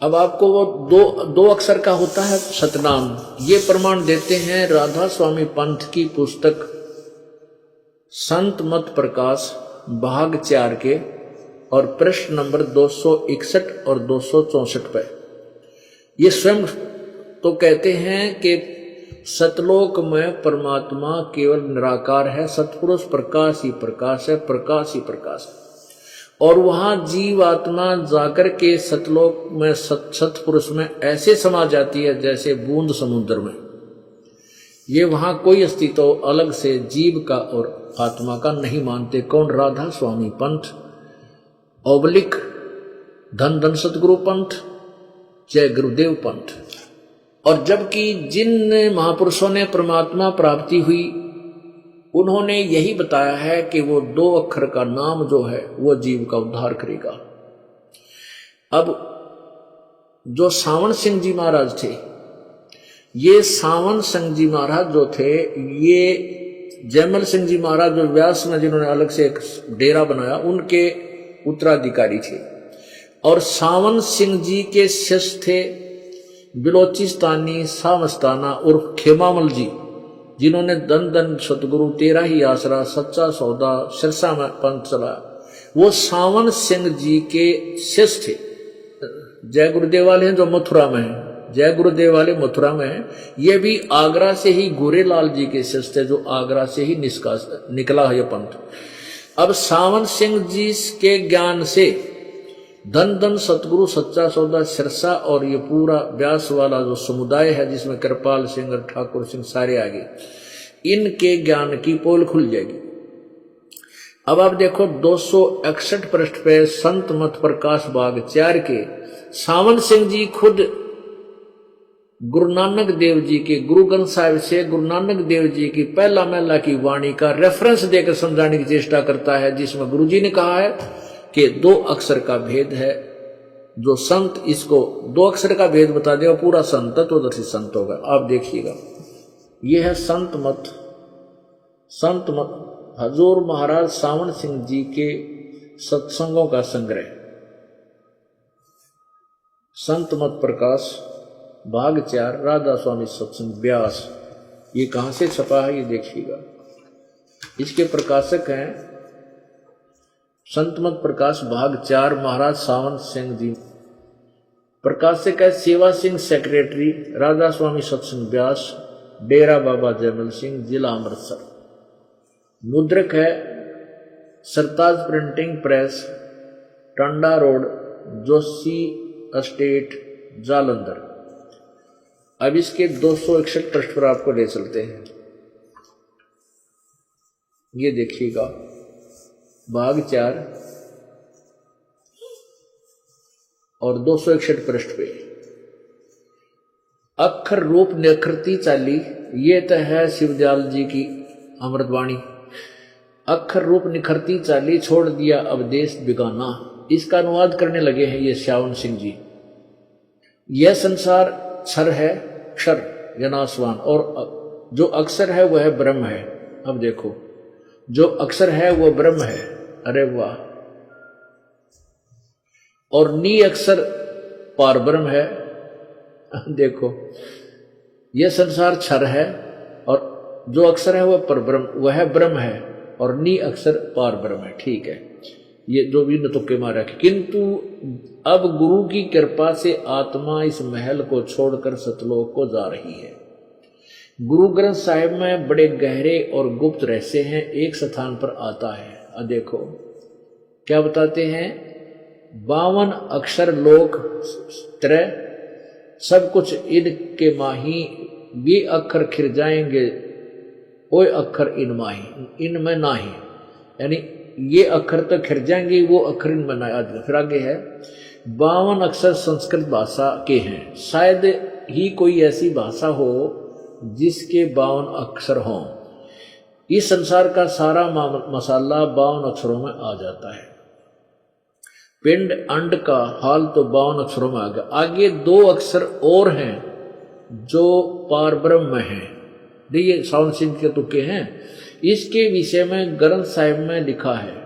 अब आपको वो दो अक्षर का होता है सतनाम, ये प्रमाण देते हैं राधा स्वामी पंथ की पुस्तक संत मत प्रकाश भाग 4 के और प्रश्न नंबर 261 और 264 पे। ये स्वयं तो कहते हैं कि सतलोक में परमात्मा केवल निराकार है, सतपुरुष प्रकाश ही प्रकाश है, प्रकाश ही प्रकाश है। और वहां जीव आत्मा जाकर के सतलोक में सतपुरुष में ऐसे समा जाती है जैसे बूंद समुद्र में। ये वहां कोई अस्तित्व अलग से जीव का और आत्मा का नहीं मानते। कौन? राधा स्वामी पंथ ओबलिक धन धन सतगुरु पंथ, जय गुरुदेव पंथ। और जबकि जिन महापुरुषों ने परमात्मा प्राप्ति हुई, उन्होंने यही बताया है कि वो 2 अक्षर का नाम जो है वो जीव का उद्धार करेगा। अब जो सावन सिंह जी महाराज थे, ये सावन सिंह जी महाराज जो थे, ये जयमल सिंह जी महाराज जो व्यास में जिन्होंने अलग से एक डेरा बनाया, उनके उत्तराधिकारी थे। और सावन सिंह जी के शिष्य थे बिलोचिस्तानी सामस्ताना उर्फ खेमामल जी, जिन्होंने धन धन सतगुरु तेरा ही आसरा सच्चा सौदा सिरसा में पंथ चला। वो सावन सिंह जी के शिष्य थे। जय गुरुदेव वाले हैं जो मथुरा में हैं, जय गुरुदेव वाले मथुरा में हैं। ये भी आगरा से ही गोरेलाल जी के शिष्य थे, जो आगरा से ही निकला है ये पंथ। अब सावन सिंह जी के ज्ञान से धन धन सतगुरु सच्चा सौदा सिरसा और ये पूरा व्यास वाला जो समुदाय है, जिसमें कृपाल सिंह और ठाकुर सिंह सारे आगे, इनके ज्ञान की पोल खुल जाएगी। अब आप देखो 261 पृष्ठ पे संत मत प्रकाश भाग 4 के सावन सिंह जी खुद गुरु नानक देव जी के गुरु ग्रंथ साहिब से गुरु नानक देव जी की पहला महला की वाणी का रेफरेंस देकर समझाने की चेष्टा करता है, जिसमें गुरु जी ने कहा है कि 2 अक्षर का भेद है। जो संत इसको 2 अक्षर का भेद बता दे, पूरा संत तत्वदर्शी संत होगा। आप देखिएगा, यह है संत मत हजूर महाराज सावन सिंह जी के सत्संगों का संग्रह, संत मत प्रकाश भाग 4 राधा स्वामी सत्संग व्यास। ये कहाँ से छपा है ये देखिएगा। इसके प्रकाशक हैं संतमत प्रकाश भाग 4 महाराज सावंत सिंह जी। प्रकाशक है सेवा सिंह सेक्रेटरी राधा स्वामी सत्संग व्यास, डेरा बाबा जयमल सिंह, जिला अमृतसर। मुद्रक है Sartaj printing press, Tanda road, Joshi estate, Jalandhar. अब इसके 261 पृष्ठ पर आपको ले चलते हैं। ये देखिएगा भाग 4 और 261 पृष्ठ पे अक्षर रूप निखरती चाली। ये तो है शिवदयाल जी की अमृतवाणी। अक्षर रूप निखरती चाली, छोड़ दिया अब देश बिगाना। इसका अनुवाद करने लगे हैं ये श्यावन सिंह जी। यह संसार क्षर है, क्षर या नासवान, और जो अक्षर है वह ब्रह्म है। अब देखो, जो अक्षर है वह ब्रह्म है। अरे वाह। और नी अक्षर पार ब्रह्म है। देखो, यह संसार क्षर है और जो अक्षर है वह पर ब्रह्म, वह ब्रह्म है, और नी अक्षर पार ब्रह्म है। ठीक है, ये जो भी तुक्के मारा। किंतु अब गुरु की कृपा से आत्मा इस महल को छोड़कर सतलोक को जा रही है। गुरु ग्रंथ साहिब में बड़े गहरे और गुप्त रहस्य हैं, एक स्थान पर आता है। अब देखो क्या बताते हैं, 52 अक्षर लोक त्रय, सब कुछ इनके माही, वे अक्षर खिर जाएंगे, ओए अक्षर इन माही, इनमें नाही। यानी ये अक्षर तो खिर जाएंगे, वो अक्षर इनमें ना। फिर आगे है 52 अक्षर संस्कृत भाषा के हैं, शायद ही कोई ऐसी भाषा हो जिसके 52 अक्षर हों। इस संसार का सारा मसाला 52 अक्षरों में आ जाता है। पिंड अंड का हाल तो 52 अक्षरों में आ गया। आगे 2 अक्षर और हैं जो पार ब्रह्म में हैं। देखिए सावन सिंह के तुक्के हैं। इसके विषय में ग्रंथ साहिब में लिखा है,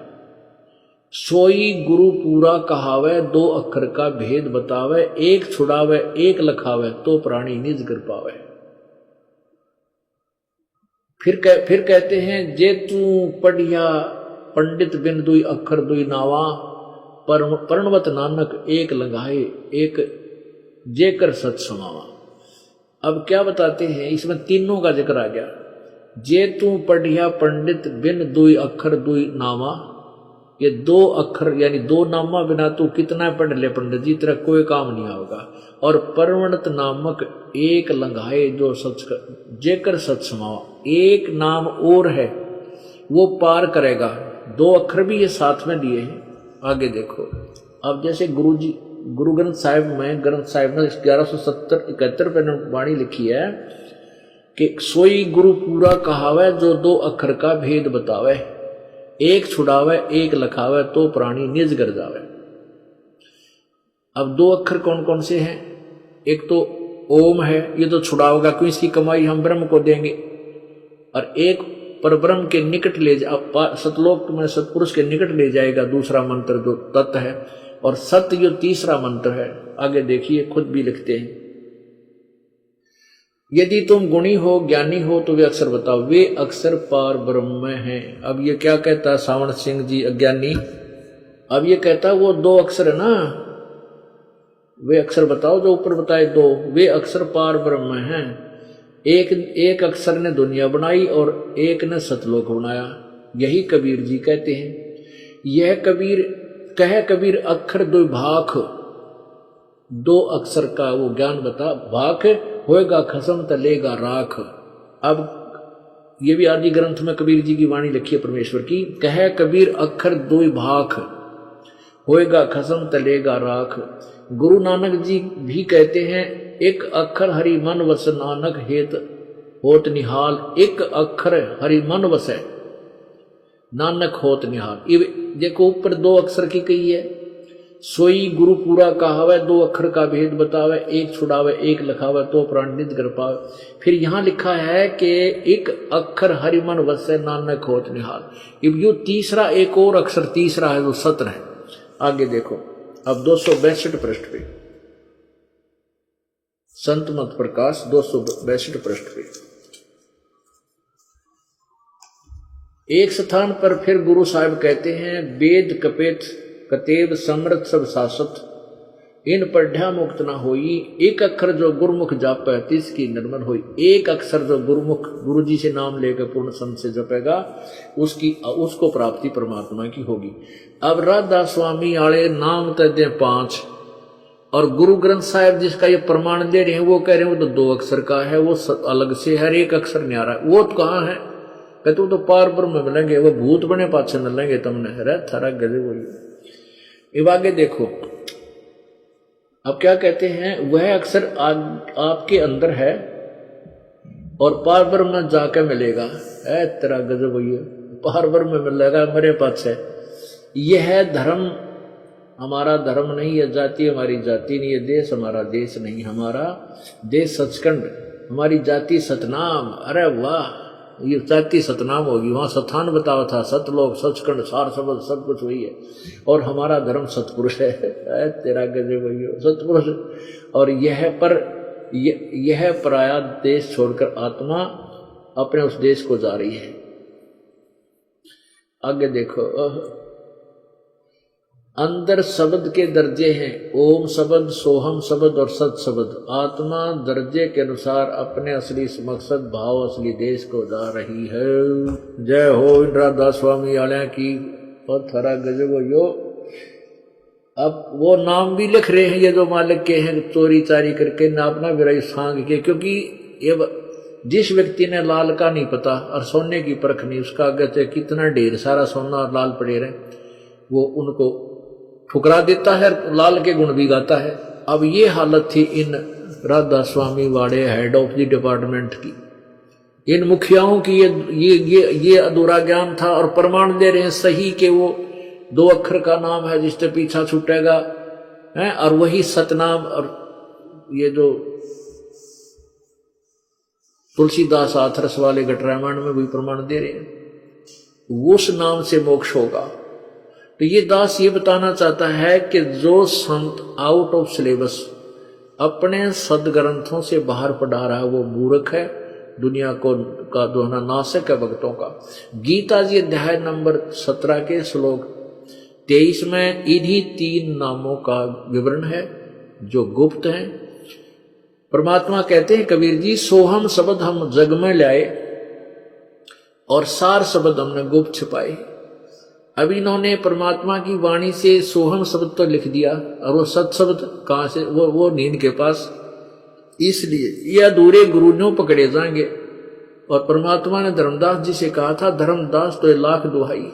सोई गुरु पूरा कहावे, 2 अक्षर का भेद बतावे, एक छुड़ावे एक लखावे, तो प्राणी निज कर पावे। फिर कहते हैं, जे तू पढ़िया पंडित बिन दुई अक्षर दुई नावा, पर्णवत नानक एक लंघाए, एक जेकर सच समावा। अब क्या बताते हैं, इसमें तीनों का जिक्र आ गया। जे तू पढ़िया पंडित बिन दुई अक्षर दुई नामा, ये 2 अक्षर यानी 2 नामा बिना तू कितना पढ़ ले पंडित जी, तेरा कोई काम नहीं होगा। और परवणत नामक एक लंघाए, जो सच जेकर सच समावा, एक नाम और है वो पार करेगा। 2 अक्षर भी ये साथ में लिए हैं। आगे देखो, अब जैसे गुरु ग्रंथ साहिब में, ग्रंथ साहिब ने 1170-71 पे वाणी लिखी है कि सोई गुरु पूरा कहावे, जो 2 अक्षर का भेद बतावे, एक छुड़ावे एक लखावे, तो प्राणी निज गर जावे। अब 2 अक्षर कौन कौन से हैं? एक तो ओम है, ये तो छुड़ाओगा क्यों, इसकी कमाई हम ब्रह्म को देंगे। और एक पर ब्रह्म के निकट ले जा, सतलोक में सतपुरुष के निकट ले जाएगा, दूसरा मंत्र जो तत् है। और सत्य जो तीसरा मंत्र है। आगे देखिए, खुद भी लिखते हैं, यदि तुम गुणी हो ज्ञानी हो तो वे अक्षर बताओ, वे अक्षर पार ब्रह्म में हैं। अब ये क्या कहता है सावण सिंह जी अज्ञानी? अब ये कहता है वो 2 अक्षर है ना, वे अक्षर बताओ जो ऊपर बताए 2, वे अक्षर पार ब्रह्म में हैं। एक अक्षर ने दुनिया बनाई और एक ने सतलोक बनाया। यही कबीर जी कहते हैं। यह कबीर अक्षर 2 भाख, 2 अक्षर का वो ज्ञान बता, भाख होएगा खसम तलेगा राख। अब ये भी आदि ग्रंथ में कबीर जी की वाणी लिखी है परमेश्वर की, कह कबीर अक्षर 2 भाख, होएगा खसम तलेगा राख। गुरु नानक जी भी कहते हैं, एक अक्षर हरि मन वस नानक हेत होत निहाल, एक अक्षर हरि मन वसै नानक होत निहाल। देखो ऊपर 2 अक्षर की कही है, सोई गुरु पूरा कहावे, 2 अक्षर का भेद बतावे, एक छुड़ावे एक लखावे, तो प्राण निज कर पावे। फिर यहां लिखा है कि एक अक्षर हरि मन वसै नानक होत निहाल। अब यो तीसरा एक और अक्षर तीसरा है जो सत्र है। आगे देखो, अब 262 पृष्ठ पे संत मत प्रकाश 262 पृष्ठ पे। एक स्थान पर फिर गुरु साहब कहते हैं, वेद कपेत कतेब समृत सब शासत, इन पढ़्या मुक्त न होई, एक अक्षर जो गुरुमुख जापै तिसकी निर्मल होई। एक अक्षर जो गुरुमुख गुरु जी से नाम लेकर पूर्ण संत से जपेगा उसको प्राप्ति परमात्मा की होगी। अब राधा स्वामी आले नाम तय 5 और गुरु ग्रंथ साहिब जिसका ये प्रमाण दे रहे हैं वो कह रहे हैं वो तो 2 अक्षर का है, वो अलग से हर एक अक्षर न्यारा है। वो तो कहाँ है? कहते वो तो पार ब्रह्म में मिलेंगे, वो भूत बने पाछे मिलेंगे तुमने। अरे थारा गजे बोलिए। अब आगे देखो, अब क्या कहते हैं, वह अक्षर आपके अंदर है और पार ब्रह्म में जाके मिलेगा। है तेरा गजब भैया, पार ब्रह्म में मिलेगा मेरे पास है। यह धर्म हमारा धर्म नहीं है, जाति हमारी जाति नहीं है, देश हमारा देश नहीं, हमारा देश सचखंड, हमारी जाति सतनाम। अरे वाह, ये जाति सतनाम होगी, वहां स्थान बतावा था, सतलोक सचखंड सार सबद सब कुछ वही है। और हमारा धर्म सतपुरुष है। तेरा गजब भैया, सतपुरुष। और यह पराया देश छोड़कर आत्मा अपने उस देश को जा रही है। आगे देखो, अंदर शब्द के दर्जे हैं, ओम शब्द, सोहम शब्द और सत शब्द। आत्मा दर्जे के अनुसार अपने असली मकसद भाव असली देश को जा रही है। जय हो राधा स्वामी आल्या की। और थरा गजब यो। अब वो नाम भी लिख रहे हैं ये जो मालिक के हैं, चोरी चारी करके नापना विराई सांग के, क्योंकि ये जिस व्यक्ति ने लाल का नहीं पता और सोने की परख नहीं, उसका आगे कितना ढेर सारा सोना और लाल पड़े रहे, वो उनको ठुकरा देता है, लाल के गुण भी गाता है। अब ये हालत थी इन राधा स्वामी वाले हेड ऑफ द डिपार्टमेंट की, इन मुखियाओं की। ये अधूरा ज्ञान था और प्रमाण दे रहे हैं सही के वो 2 अक्षर का नाम है जिससे पीछा छूटेगा है, और वही सतनाम। और ये जो तुलसीदास आथरस वाले घटरामायण में भी प्रमाण दे रहे हैं, उस नाम से मोक्ष होगा। तो ये दास ये बताना चाहता है कि जो संत आउट ऑफ सिलेबस अपने सदग्रंथों से बाहर पढ़ा रहा है वो मूर्ख है, दुनिया को का दोहना नाशक है भक्तों का। गीता जी अध्याय नंबर 17 के श्लोक 23 में इन्हीं 3 नामों का विवरण है जो गुप्त हैं। परमात्मा कहते हैं कबीर जी, सोहम शब्द हम जग में लाए और सार शब्द हमने गुप्त छिपाए। अब इन्होंने परमात्मा की वाणी से सोहम शब्द तो लिख दिया और वो सत शब्द कहां से, वो नींद के पास। इसलिए ये अधूरे गुरु न्यों पकड़े जाएंगे। और परमात्मा ने धर्मदास जी से कहा था, धर्मदास तो 1,00,000 दुहाई,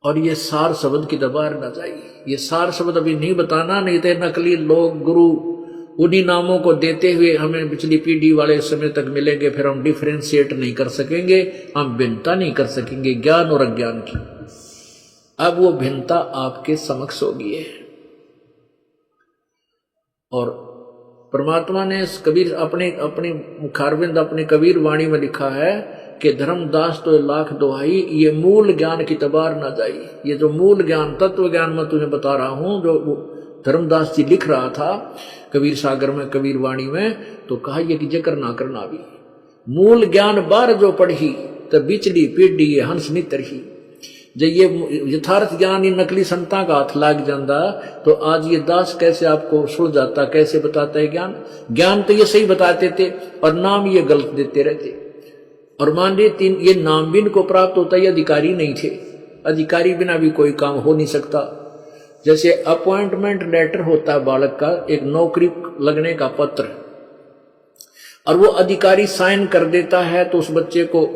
और ये सार शब्द की दबार न जाए। ये सार शब्द अभी नहीं बताना, नहीं तो नकली लोग गुरु उन्हीं नामों को देते हुए हमें पिछली पीढ़ी वाले समय तक मिलेंगे, फिर हम डिफ्रेंशिएट नहीं कर सकेंगे, हम भिन्नता नहीं कर सकेंगे ज्ञान और अज्ञान की। अब वो भिन्नता आपके समक्ष होगी है। और परमात्मा ने कबीर अपने मुखारविंद अपने कबीर वाणी में लिखा है कि धर्मदास तो 1,00,000 दुहाई, ये मूल ज्ञान की तबार ना जाई। ये जो मूल ज्ञान तत्व ज्ञान मैं तुझे बता रहा हूं, जो धर्मदास जी लिख रहा था कबीर सागर में कबीर वाणी में, तो कहा ये कि जिक्र ना करना भी। मूल ज्ञान बार जो पढ़ी तो बिचली पीढ़ी हंस नितर ही। जब ये यथार्थ ज्ञान इन नकली संता का हाथ लाग जाता, तो आज ये दास कैसे आपको सुल जाता, कैसे बताता है ज्ञान। ज्ञान तो ये सही बताते थे और नाम ये गलत देते रहते। और मान लीजिए ये नाम भी इनको प्राप्त होता, ये अधिकारी नहीं थे। अधिकारी बिना भी कोई काम हो नहीं सकता। जैसे अपॉइंटमेंट लेटर होता है बालक का, एक नौकरी लगने का पत्र, और वो अधिकारी साइन कर देता है तो उस बच्चे को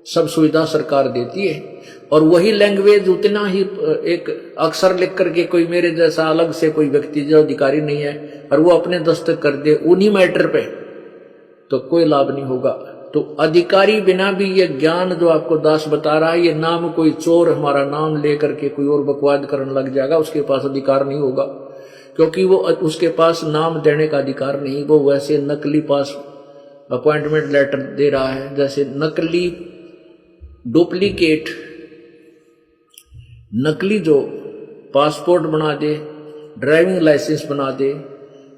सब सुविधा सरकार देती है। और वही लैंग्वेज उतना ही एक अक्षर लिख करके कोई मेरे जैसा अलग से कोई व्यक्ति जो अधिकारी नहीं है और वो अपने दस्तखत कर दे उन्हीं मैटर पे, तो कोई लाभ नहीं होगा। तो अधिकारी बिना भी ये ज्ञान जो आपको दास बता रहा है, ये नाम कोई चोर हमारा नाम लेकर के कोई और बकवाद करने लग जाएगा, उसके पास अधिकार नहीं होगा, क्योंकि वो उसके पास नाम देने का अधिकार नहीं। वो वैसे नकली पास अपॉइंटमेंट लेटर दे रहा है, जैसे नकली डुप्लीकेट नकली जो पासपोर्ट बना दे, ड्राइविंग लाइसेंस बना दे,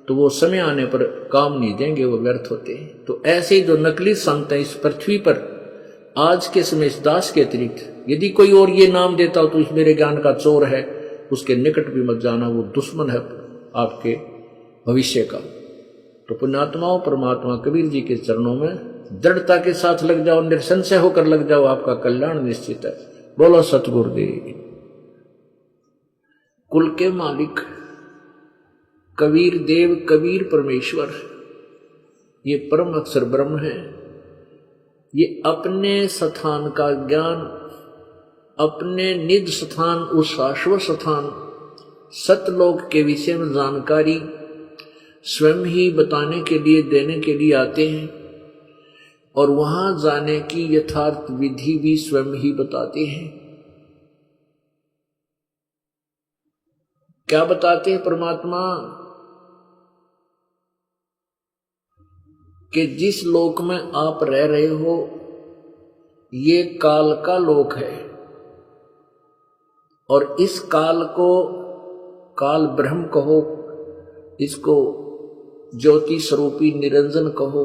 तो वो समय आने पर काम नहीं देंगे, वो व्यर्थ होते हैं। तो ऐसे ही जो नकली संत हैं इस पृथ्वी पर आज के समय इस दास के अतिरिक्त यदि कोई और ये नाम देता हो तो इस मेरे ज्ञान का चोर है, उसके निकट भी मत जाना, वो दुश्मन है आपके भविष्य का। तो पुण्यात्माओं, परमात्मा कबीर जी के चरणों में दृढ़ता के साथ लग जाओ, निसंशय होकर लग जाओ, आपका कल्याण निश्चित है। बोलो सतगुरुदेव। कुल के मालिक कबीर देव, कबीर परमेश्वर, ये परम अक्षर ब्रह्म है। ये अपने स्थान का ज्ञान, अपने निज स्थान, उस शाश्वत स्थान सतलोक के विषय में जानकारी स्वयं ही बताने के लिए, देने के लिए आते हैं और वहां जाने की यथार्थ विधि भी स्वयं ही बताते हैं। क्या बताते हैं परमात्मा? कि जिस लोक में आप रह रहे हो ये काल का लोक है और इस काल को काल ब्रह्म कहो, इसको ज्योति स्वरूपी निरंजन कहो,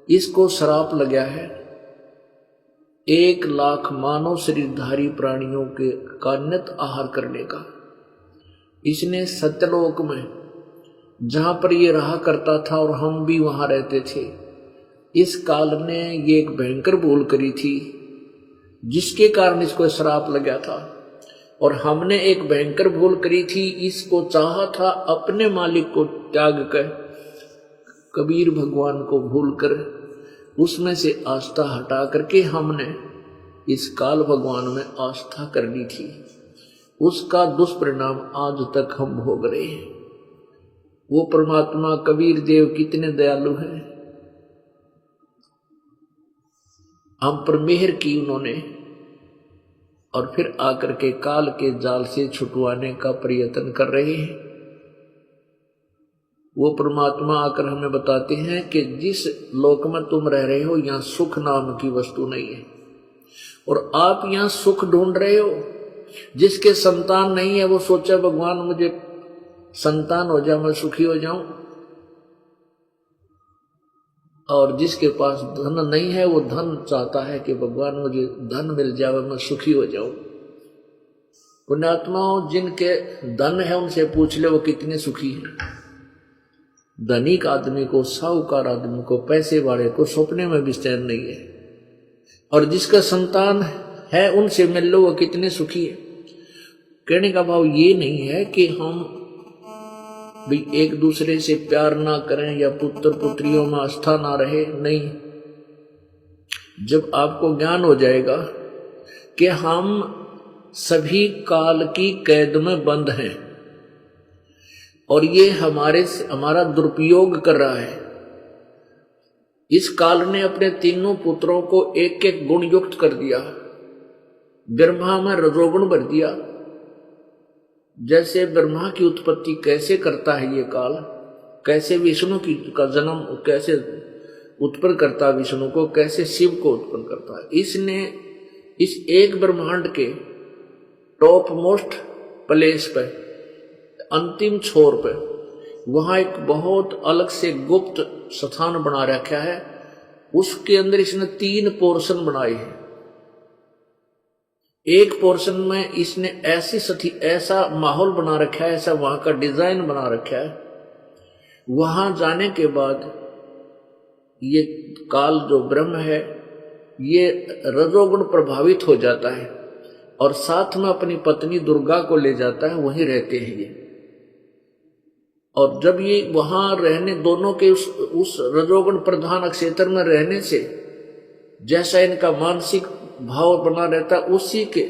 इसको श्राप लगा है 1,00,000 मानव शरीरधारी प्राणियों के का नित आहार करने का। इसने सत्यलोक में जहां पर ये रहा करता था और हम भी वहां रहते थे, इस काल ने ये एक भयंकर भूल करी थी जिसके कारण इसको श्राप लगा था। और हमने एक भयंकर भूल करी थी, इसको चाहा था अपने मालिक को त्याग कर, कबीर भगवान को भूलकर उसमें से आस्था हटा करके हमने इस काल भगवान में आस्था करनी थी। उसका दुष्परिणाम आज तक हम भोग रहे हैं। वो परमात्मा कबीर देव कितने दयालु हैं, हम पर मेहर की उन्होंने और फिर आकर के काल के जाल से छुटवाने का प्रयत्न कर रहे हैं। वो परमात्मा आकर हमें बताते हैं कि जिस लोक में तुम रह रहे हो यहां सुख नाम की वस्तु नहीं है और आप यहां सुख ढूंढ रहे हो। जिसके संतान नहीं है वो सोचा भगवान मुझे संतान हो जाए, मैं सुखी हो जाऊं, और जिसके पास धन नहीं है वो धन चाहता है कि भगवान मुझे धन मिल जाए, मैं सुखी हो जाऊं। पुण्यात्माओं, जिनके धन है उनसे पूछ ले वो कितने सुखी हैं। धनिक आदमी को, साहूकार आदमी को, पैसे वाले को सपने में भी चैन नहीं है, और जिसका संतान है उनसे मिल लो वो कितने सुखी है। कहने का भाव ये नहीं है कि हम भी एक दूसरे से प्यार ना करें या पुत्र पुत्रियों में आस्था ना रहे, नहीं। जब आपको ज्ञान हो जाएगा कि हम सभी काल की कैद में बंद हैं और ये हमारा दुरुपयोग कर रहा है। इस काल ने अपने तीनों पुत्रों को एक एक गुण युक्त कर दिया। ब्रह्मा में रजोगुण भर दिया। जैसे ब्रह्मा की उत्पत्ति कैसे करता है ये काल, कैसे विष्णु का जन्म कैसे उत्पन्न करता है विष्णु को, कैसे शिव को उत्पन्न करता है, इसने इस एक ब्रह्मांड के टॉप मोस्ट प्लेस पे, अंतिम छोर पे, वहां एक बहुत अलग से गुप्त स्थान बना रखा है। उसके अंदर इसने 3 पोर्शन बनाए हैं। एक पोर्शन में इसने ऐसा माहौल बना रखा है, ऐसा वहां का डिजाइन बना रखा है। वहां जाने के बाद ये काल जो ब्रह्म है ये रजोगुण प्रभावित हो जाता है और साथ में अपनी पत्नी दुर्गा को ले जाता है, वहीं रहते हैं ये। और जब ये वहां रहने दोनों के उस रजोगुण प्रधान क्षेत्र में रहने से जैसा इनका मानसिक भाव बना रहता, उसी के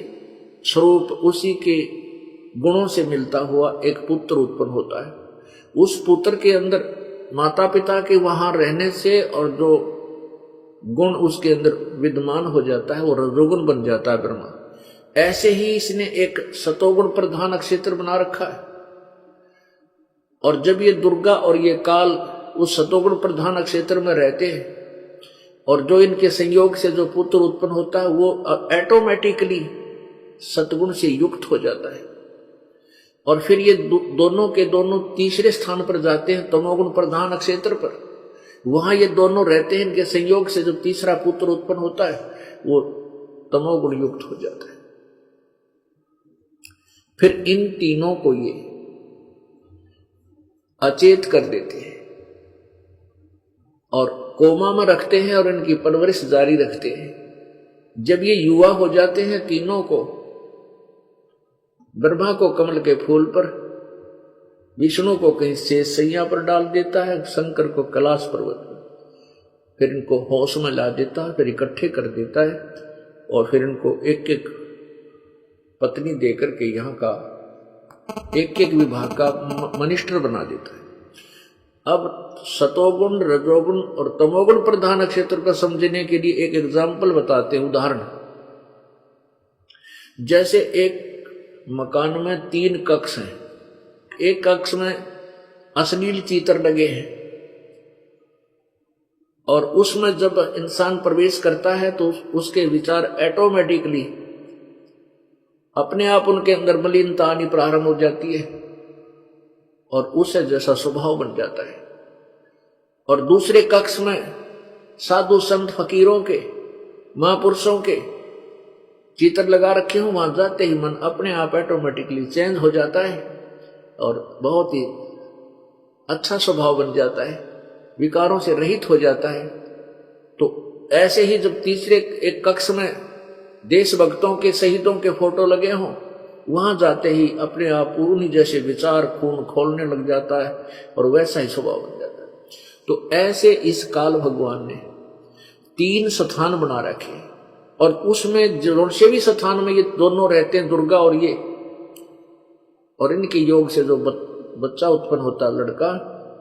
स्वरूप, उसी के गुणों से मिलता हुआ एक पुत्र उत्पन्न होता है। उस पुत्र के अंदर माता पिता के वहां रहने से और जो गुण उसके अंदर विद्यमान हो जाता है वो रजोगुण बन जाता है ब्रह्मा। ऐसे ही इसने एक सतोगुण प्रधान क्षेत्र बना रखा है। और जब ये दुर्गा और ये काल उस सतोगुण प्रधान क्षेत्र में रहते हैं और जो इनके संयोग से जो पुत्र उत्पन्न होता है वो ऑटोमेटिकली सतगुण से युक्त हो जाता है। और फिर ये दोनों के दोनों तीसरे स्थान पर जाते हैं तमोगुण प्रधान नक्षत्र पर। वहां ये दोनों रहते हैं, इनके संयोग से जो तीसरा पुत्र उत्पन्न होता है वो तमोगुण युक्त हो जाता है। फिर इन तीनों को ये अचेत कर देते हैं और कोमा में रखते हैं और इनकी परवरिश जारी रखते हैं। जब ये युवा हो जाते हैं तीनों को, ब्रह्मा को कमल के फूल पर, विष्णु को कहीं शेष सैया पर डाल देता है, शंकर को कैलाश पर्वत पर, फिर इनको होश में ला देता है, फिर इकट्ठे कर देता है और फिर इनको एक एक पत्नी देकर के यहाँ का एक एक विभाग का मिनिस्टर बना देता है। अब सतोगुण, रजोगुण और तमोगुण प्रधान नक्षत्र को समझने के लिए एक एग्जाम्पल बताते हैं, उदाहरण। जैसे एक मकान में 3 कक्ष हैं, एक कक्ष में अश्लील चित्र लगे हैं और उसमें जब इंसान प्रवेश करता है तो उसके विचार ऑटोमेटिकली अपने आप उनके अंदर मलिनता आनी प्रारंभ हो जाती है और उससे जैसा स्वभाव बन जाता है। और दूसरे कक्ष में साधु संत फकीरों के, महापुरुषों के चित्र लगा रखे हों, वहां जाते ही मन अपने आप ऑटोमेटिकली चेंज हो जाता है और बहुत ही अच्छा स्वभाव बन जाता है, विकारों से रहित हो जाता है। तो ऐसे ही जब तीसरे एक कक्ष में देशभक्तों के, शहीदों के फोटो लगे हों, वहां जाते ही अपने आप उन्हीं जैसे विचार खून खोलने लग जाता है और वैसा ही स्वभाव बन जाता है। तो ऐसे इस काल भगवान ने 3 स्थान बना रखे और उसमें जो से भी स्थान में ये दोनों रहते हैं, दुर्गा और ये, और इनके योग से जो बच्चा उत्पन्न होता है लड़का,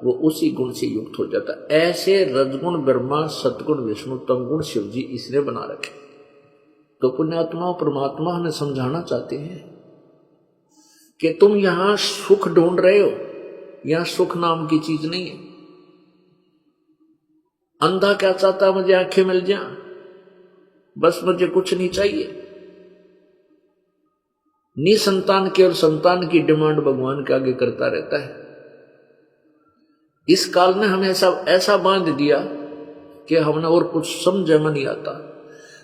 वो उसी गुण से युक्त हो जाता है। ऐसे रजगुण ब्रह्मा, सतगुण विष्णु, तमगुण शिव जी इसने बना रखे। तो पुण्यात्मा परमात्मा हमें समझाना चाहते हैं कि तुम यहां सुख ढूंढ रहे हो, यहां सुख नाम की चीज नहीं है। अंधा क्या चाहता, मुझे आंखें मिल जाए, बस मुझे कुछ नहीं चाहिए। निसंतान केवल संतान की डिमांड भगवान के आगे करता रहता है। इस काल ने हमें ऐसा बांध दिया कि हमने और कुछ समझ में नहीं आता।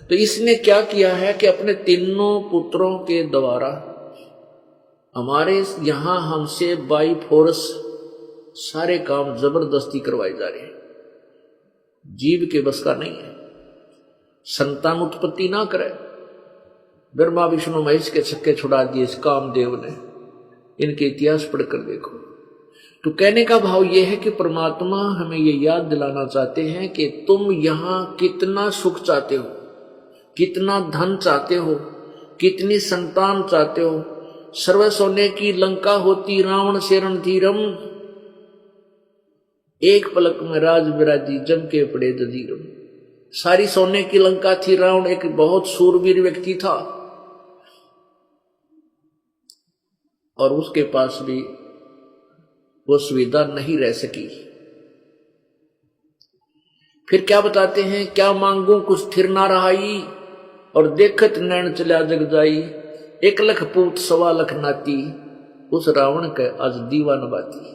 तो इसने क्या किया है कि अपने तीनों पुत्रों के द्वारा हमारे यहां हमसे बाई फोर्स सारे काम जबरदस्ती करवाए जा रहे हैं। जीव के बस का नहीं है, संतान उत्पत्ति ना करे। ब्रह्मा विष्णु महेश के छक्के छुड़ा दिए इस कामदेव ने, इनके इतिहास पढ़कर देखो। तो कहने का भाव यह है कि परमात्मा हमें ये याद दिलाना चाहते हैं कि तुम यहां कितना सुख चाहते हो, कितना धन चाहते हो, कितनी संतान चाहते हो। सर्व सोने की लंका होती रावण से रणधीरम, एक पलक में राज विराजी जम के पड़े जजीरम। सारी सोने की लंका थी। रावण एक बहुत सूरवीर व्यक्ति था और उसके पास भी वो सुविधा नहीं रह सकी। फिर क्या बताते हैं, क्या मांगू कुछ स्थिर ना रहाई और देखत नैन चला जग जाई। 1 लाख पूत 1.25 लाख नाती, उस रावण के आज दीवान बाती।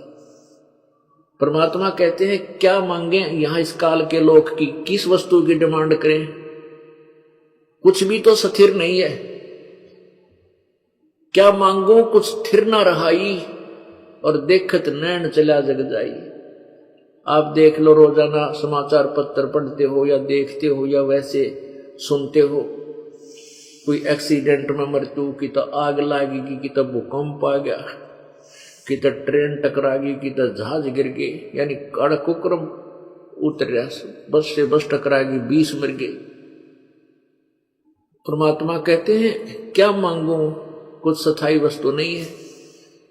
परमात्मा कहते हैं क्या मांगे यहां इस काल के लोग की, किस वस्तु की डिमांड करें, कुछ भी तो स्थिर नहीं है। क्या मांगू कुछ स्थिर ना रहाई और देखत नैन चला जग जाई। आप देख लो, रोजाना समाचार पत्र पढ़ते हो या देखते हो या वैसे सुनते हो, कोई एक्सीडेंट में मृत्यु की, तो आग लागेगी कि, तो भूकंप आ गया कि, तो ट्रेन टकरा गई कि, तो जहाज गिर गए, यानी कुकरम उतर रहा, बस से बस टकरा गई, 20 मर गए। परमात्मा कहते हैं क्या मांगू कुछ स्थायी वस्तु नहीं है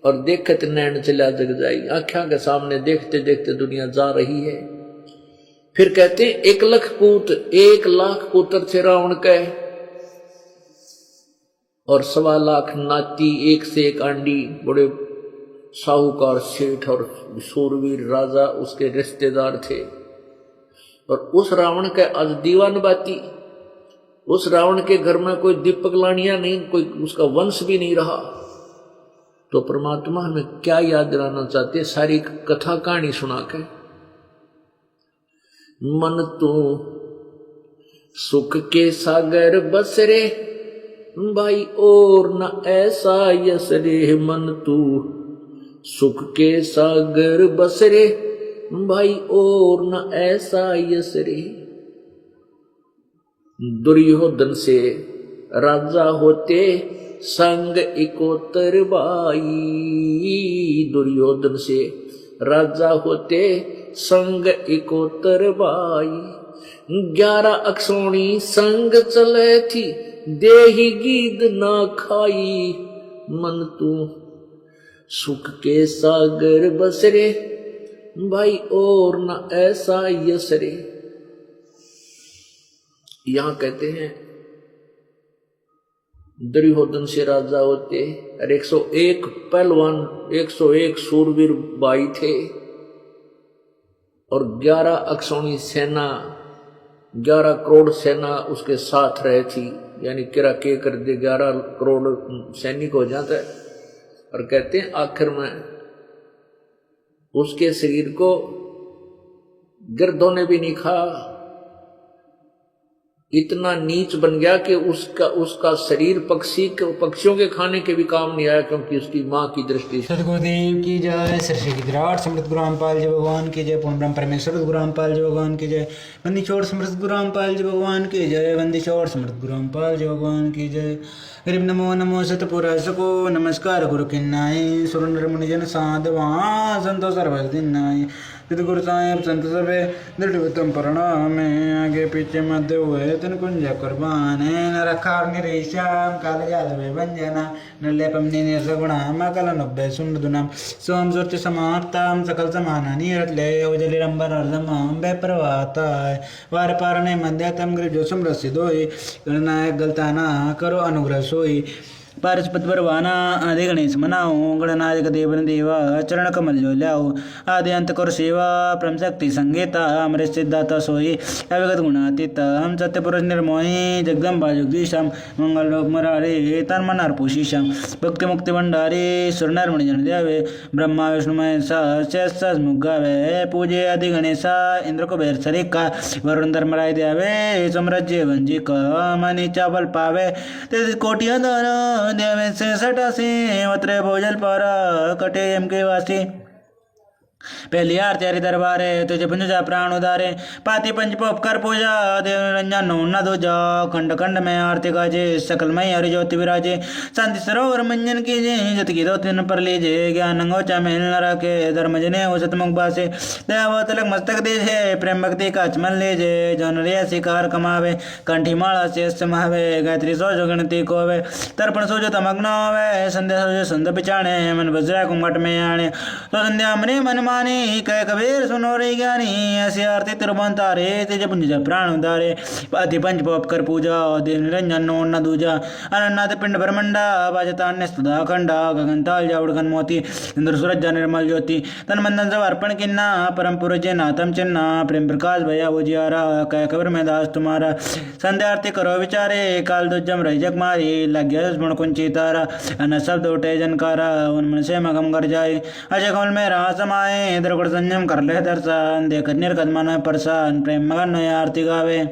और देखत नैन चला जग जाई। आंखों के सामने देखते देखते दुनिया जा रही है। फिर कहते हैं 1 लाख पूत, 1 लाख पुत्र थे रावण के और 1.25 लाख नाती, 1 से 1 आंडी, बड़े साहूकार सेठ और सूरवीर राजा उसके रिश्तेदार थे। और उस रावण के आज दीवान बाती, उस रावण के घर में कोई दीपक लानिया नहीं, कोई उसका वंश भी नहीं रहा। तो परमात्मा हमें क्या याद दिलाना चाहते, सारी कथा कहानी सुना के, मन तू सुख के सागर बस रे भाई और न ऐसा यस रे, मन तू सुख के सागर बस रे भाई और न ऐसा यस रे। दुर्योधन से राजा होते संग इकोतर बाई, दुर्योधन से राजा होते संग इकोतर बाई। 11 अक्षौणी संग चले थी देही गीद ना खाई, मन तू सुख के सागर बसरे भाई और न ऐसा यसरे। यहां कहते हैं दुर्योधन से राजा होते और 101 पहलवान 101 सूरवीर भाई थे और 11 अक्षौणी सेना 11 करोड़ सेना उसके साथ रहे थी, यानी किरा के कर दे 11 करोड़ सैनिक हो जाता है। और कहते हैं आखिर में उसके शरीर को गिरधों ने भी नहीं खाया, इतना नीच बन गया कि उसका शरीर पक्षियों के खाने के भी काम नहीं आया, क्योंकि उसकी माँ की दृष्टि। सतगुरुदेव की जय, श्री विराट समृद्ध गुरु रामपाल जी भगवान की जय, पूर्ण ब्रह्म परमेश्वर गुरु रामपाल जी भगवान की जय, बंदी छोड़ समृद्ध गुरु रामपाल जी भगवान की जय, बंदी छोड़ समृद्ध गुरु रामपाल जी भगवान की जय। गरीब नमो नमो सतपुरा सको नमस्कार गुरु किन्नाई, सुर नर मुनिजन साधवा संतो सर्वस दिनाई, गुरु साहेब संत सबे दृढ़ प्रणाम, आगे पीछे मध्य हुए तन कुंज कुर्बान, न रखा निरीश्याम काल जाल व्यंजना, न लेपम निर्सगुणा मकल नब्बे सुंदुनाम, सोम सुरच समाप्ताम सकल समानानि रत्ले उजलिरंबर अर्धमाम बेप्रवाताय, वार पारणे मध्यातम गिरिजो समरसिदोई, गणनायक गलताना करो अनुग्रह सोई, पारसपत परवाना आदि गणेश मनाओ, गणनायक देवन देवा चरण कमल जो ल्याओ, आदि अंत कर सेवा परम शक्ति संगीता, अमृत सिद्धाता सोई अविगत गुणातीत, हम सत्य पुरुष निर्मोही जगदम्बा जगदीशम, मंगल लोक मरारे तन मन अर्पुशीशम, भक्ति मुक्ति भंडारी सुरनर मणिजन देवे, ब्रह्मा विष्णु महेश मुगावे, पूजे आदि गणेशा इंद्र को बेर सरिका, वरुण धर्मराय देवे सम्राज्य वंजिका, मनी चावल पावे 33 कोटियां दाना देवे से सटासी, वत्रे भोजल पारा कटे एम के वासी, पहली आरती हरि दरबारे तुझे पुंजा प्राण उदारे, पाती पंच पोपकर पूजा देव रंजन न दूजा, खंड खंड में आरती गाजे सकल मई हरि ज्योति विराजे, शांति सरोवर मंजन कीजे जत की दो तीन पर लीजे, ज्ञान अंगोचा मेल न रखे धर्म जने हो सतमुख बासे, दया तलक मस्तक देजे प्रेम भक्ति का चमन लीजे, जो नरिया शिकार कमावे कंठी माला से समावे, गायत्री सो जो गणति को वे तर्पण सो जो तमग्न होवे, संध्या सो जो संध पिछाणे मन बजरा कुंभट में आने, तो संध्या मने मन मानी कह कबीर सुनो रे ज्ञानी, ऐसी आरती तिरुबन तारे तेज पुंज प्राण उदारे, पाति पंच पोप कर पूजा देव निरंजन नो न दूजा, अनन्नाथ पिंड ब्रह्मंडा बाजतान्य स्तुदा खंडा, गगन ताल जावड़गन मोती इंद्र सूरज निर्मल ज्योति, तन मंदन सब अर्पण किन्ना परम पुरुष नातम चिन्ना, प्रेम प्रकाश भया उजियारा कह कबर में दास तुम्हारा, संध्या आरती करो विचारे काल दुजम रही जग मारी, लग गया स्मरण कुंची तारा, अन शब्द उठे जनकारा उन मन से मगम कर जाए, अजय कमल में रहा समाए द्रगुड़ संयम कर ले दर्शन, देख निर्गत मन परसान प्रेम मगन आरती गावे,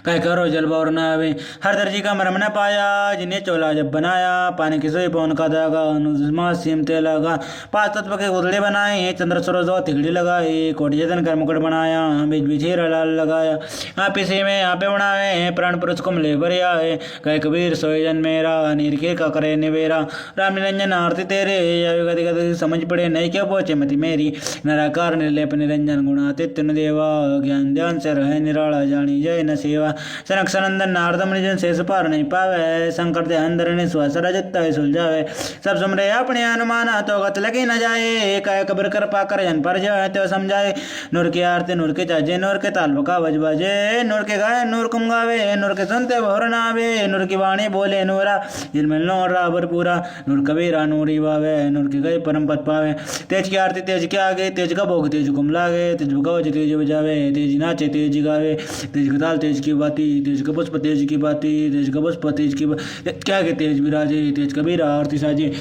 कह करो जल और न आवे, हर दर्जी का मरम न पाया जिन्हें चोला जब बनाया, पानी की सोई पौन का दागा अनुमा सीमते लगा, 5 तत्व के गुदड़े बनाए चंद्र सरोज तिगड़ी लगाई, कोटि जतन कर मुकुट बनाया बीच बीच हीरा लाल लगाया, आप इसी में आप उड़ावे प्राण पुरुष को मिले बरिया है, कह कबीर सोई जन मेरा नीर के का करे निवेरा, राम निरंजन आरती तेरे गति गति समझ पड़े नहीं क्यों पहुंचे मति मेरी, निराकार निर्लेप निरंजन गुणातीत देवा, ज्ञान ध्यान से रहे निराला जानी जय न सेवा, सनक सनंदन नारदम निजन शेष पार नहीं पावे, संकर दे अंदर ने श्वास रजत सुलझावे, सब सुमरे अपने अनुमाना तो गत लगी न जाए, कह कब्र कर पाकर जन पर जाए तो समझाए, नूर की आरती नूर के चाजे नूर के ताल का बज बजे, नूर के गाय नूर कुम गावे, नूर के सुनते भोर नावे, नूर की वाणी बोले नूरा जिलमिल नूर राबर पूरा, नूर कबीरा नूरी बावे, नूर की गई परम पद पावे, तेज की आरती तेज के आगे, तेज का भोग तेज कुम लागे, तेज भगाओ तेज बजावे, तेज नाचे तेज गावे, तेज का ताल तेज की बाती, तेज का पुष्प तेज की बाती, तेज का पुष्प तेज की क्या के तेज विराजे, तेज कबीरा आरती साजे,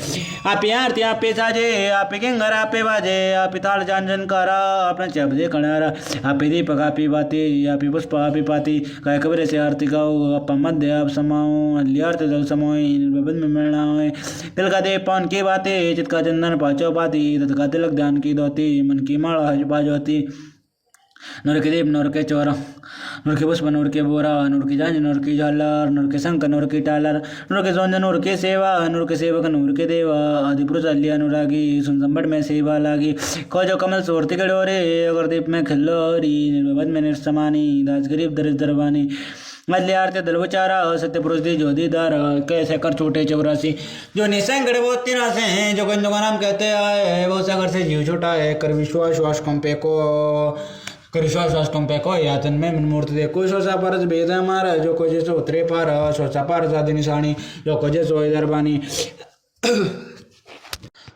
आपे आरती आपे साजे, आपे किंगर आपे बाजे, आपे ताल जानजन कारा, अपना चब दे कणारा, आपे दीपक आपे बाती, आपे पुष्प आपे पाती, काय कबीर से आरती गाओ, आप मध्य आप समाओ, अल्ली आरती जल समोई, निर्बंध में मिलना होए, दिल का दे पान की बातें, चित का चंदन पाचो पाती, तत का तिलक ध्यान की दोती, मन की माला हज बाजोती, नूर के दीप नूर के चोरा, नूर के पुष्प नूर के बोरा, नूर की जांज नूर की झालर, नूर के शंख नूर की टालर, नूर के सोंज नूर के सेवा, नूर के सेवक नूर के देवा, आदि पुरुष अल्ली अनुरागी, सुन संबट में सेवा लागी, खोजो कमल सोरती के डोरे, अगर दीप में खिल्लोरी, निर्विबद में निर्समानी, दास गरीब दरिद्र दरबानी, मल्ले आरते दलवचारा, सत्य पुरुष दी जो दीदार, कैसे कर छोटे चौरासी, जो निसंगड़ वो तिरासे हैं, जो गंजों का नाम कहते आए, वो सागर से जीव छोटा है, कर विश्वास श्वास कंपे को, कर विश्वास श्वास कंपे को, यातन में मन मूर्ति दे, कोई सोचा परस भेद हमारा, जो कोई जैसो उतरे पार, सोचा पार साधि निशानी, जो कोई जैसो इधर बानी,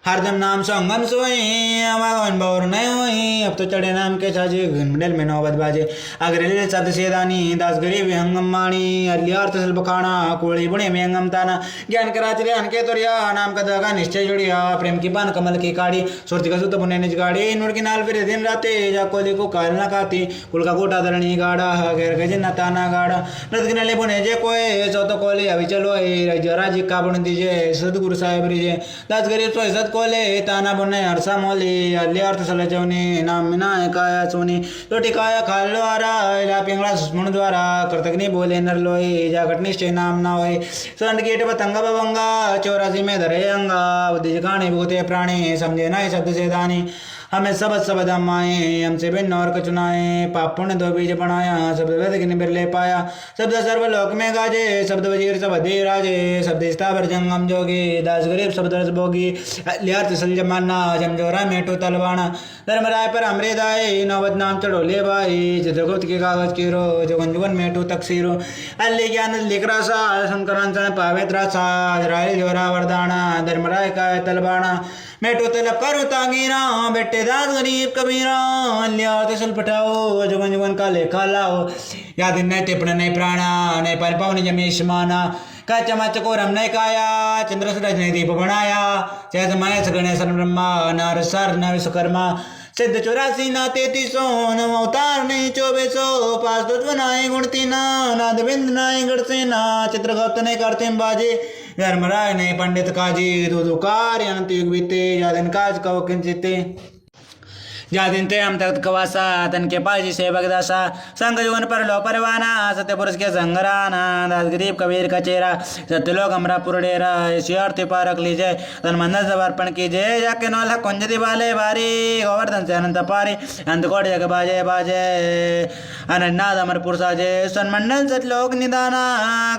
हरदम नाम संगम सोई, आवागमन बौर नहीं हुई, अब तो चढ़े नाम के साजे, घनमंडल में नौबत बाजे, अगर ले शब्द सेदानी, दास गरीब हंगम माणी, अलियार्थ शिल्प खाना, कोड़ी बुणे में हंगम ताना, ज्ञान करा चले के तोरिया, नाम का दागा निश्चय जुड़िया, प्रेम की पान कमल की काड़ी, सुरती का सुत बुने निज गाड़ी, नूर की नाल फिर दिन राते, जा कोली को काल न खाती, कुल का गोटा धरणी गाड़ा, गैर गजन न ताना गाड़ा, नद के नले बुने जे कोई, सो तो कोली अभी चलो, जरा जी का बुन दीजिए, सदगुरु साहेब रिजे, दास गरीब सो इज्जत कोले ताना बुने हरसा मोली, अल्ली अर्थ सलचवनी, नाम मिना काया सोनी, लोटी काया खालो आरा, इला पिंगला सुस्मण द्वारा, करतकनी बोले नर लोई, जागट निश्चय नाम ना होई, सुरंड कीट पतंगा बबंगा, चौरासी में धरे अंगा, बुद्धि जगाने भूते प्राणी, समझे ना शब्द से दानी, हमें सबद अम्माए, हमसे भिन्न और कचुनाए, पाप पुण्य दो बीज बनाया, शब्द वेद किन बिरले पाया, शब्द सर्वलोक में गाजे, शब्द वजीर सब धीर राजे, शब्द स्थावर जंगम जोगी, दास गरीब शब्द रस भोगी, लियार्थ सलजमाना, जमजोरा मेटो तलवाना, धर्मराय पर अमरे दाए, नौबत नाम चढ़ोले भाई, चित्रगुप्त के कागज कीरो, जोगन जुगन मेटो तकसीरो, अल्ली ज्ञान लिख रासा, शंकरांसन पावे त्रासा, राय जोरा वरदाना, धर्मराय का तलवाना, मेटो तलब करो तांगीरा, बेटे दास गरीब कबीरा, लिया सल पटाओ, जुगन जुगन का लेखा लाओ, याद नहीं तिपण नहीं प्राणा, नहीं पर पावनी जमीश माना, का चमच को रम नहीं काया, चंद्र सूरज ने दीप बनाया, चैत महेश गणेश ब्रह्मा, नर सर नर विश्वकर्मा, सिद्ध 84 ना 33 नव अवतार नहीं 24 पास तत्व नाय गुण तीना, नाद बिंद नाय गढ़ सेना, चित्रगुप्त ने करते बाजे, धर्मराय ने पंडित काजी, दुदुकार अनंत युग बीते, यादन काज कहो किंचिते, जादिन ते हम तख्त कवासा, तन के पाजी सेवक दासा, संग जुगन पर लो परवाना, सत्य पुरुष के संगराना, दास गरीब कबीर का चेहरा, सत्य लोग हमरा पुरडेरा, इसी आरती पारक लीजिए, तन मंदर समर्पण कीजिए, जाके नौला कुंज दिवाले बारी, गोवर्धन से अनंत पारी, अंत कोट जग बाजे बाजे, अनन्नाद अमर पुरसाजे, सन्मंडल सतलोक निदाना,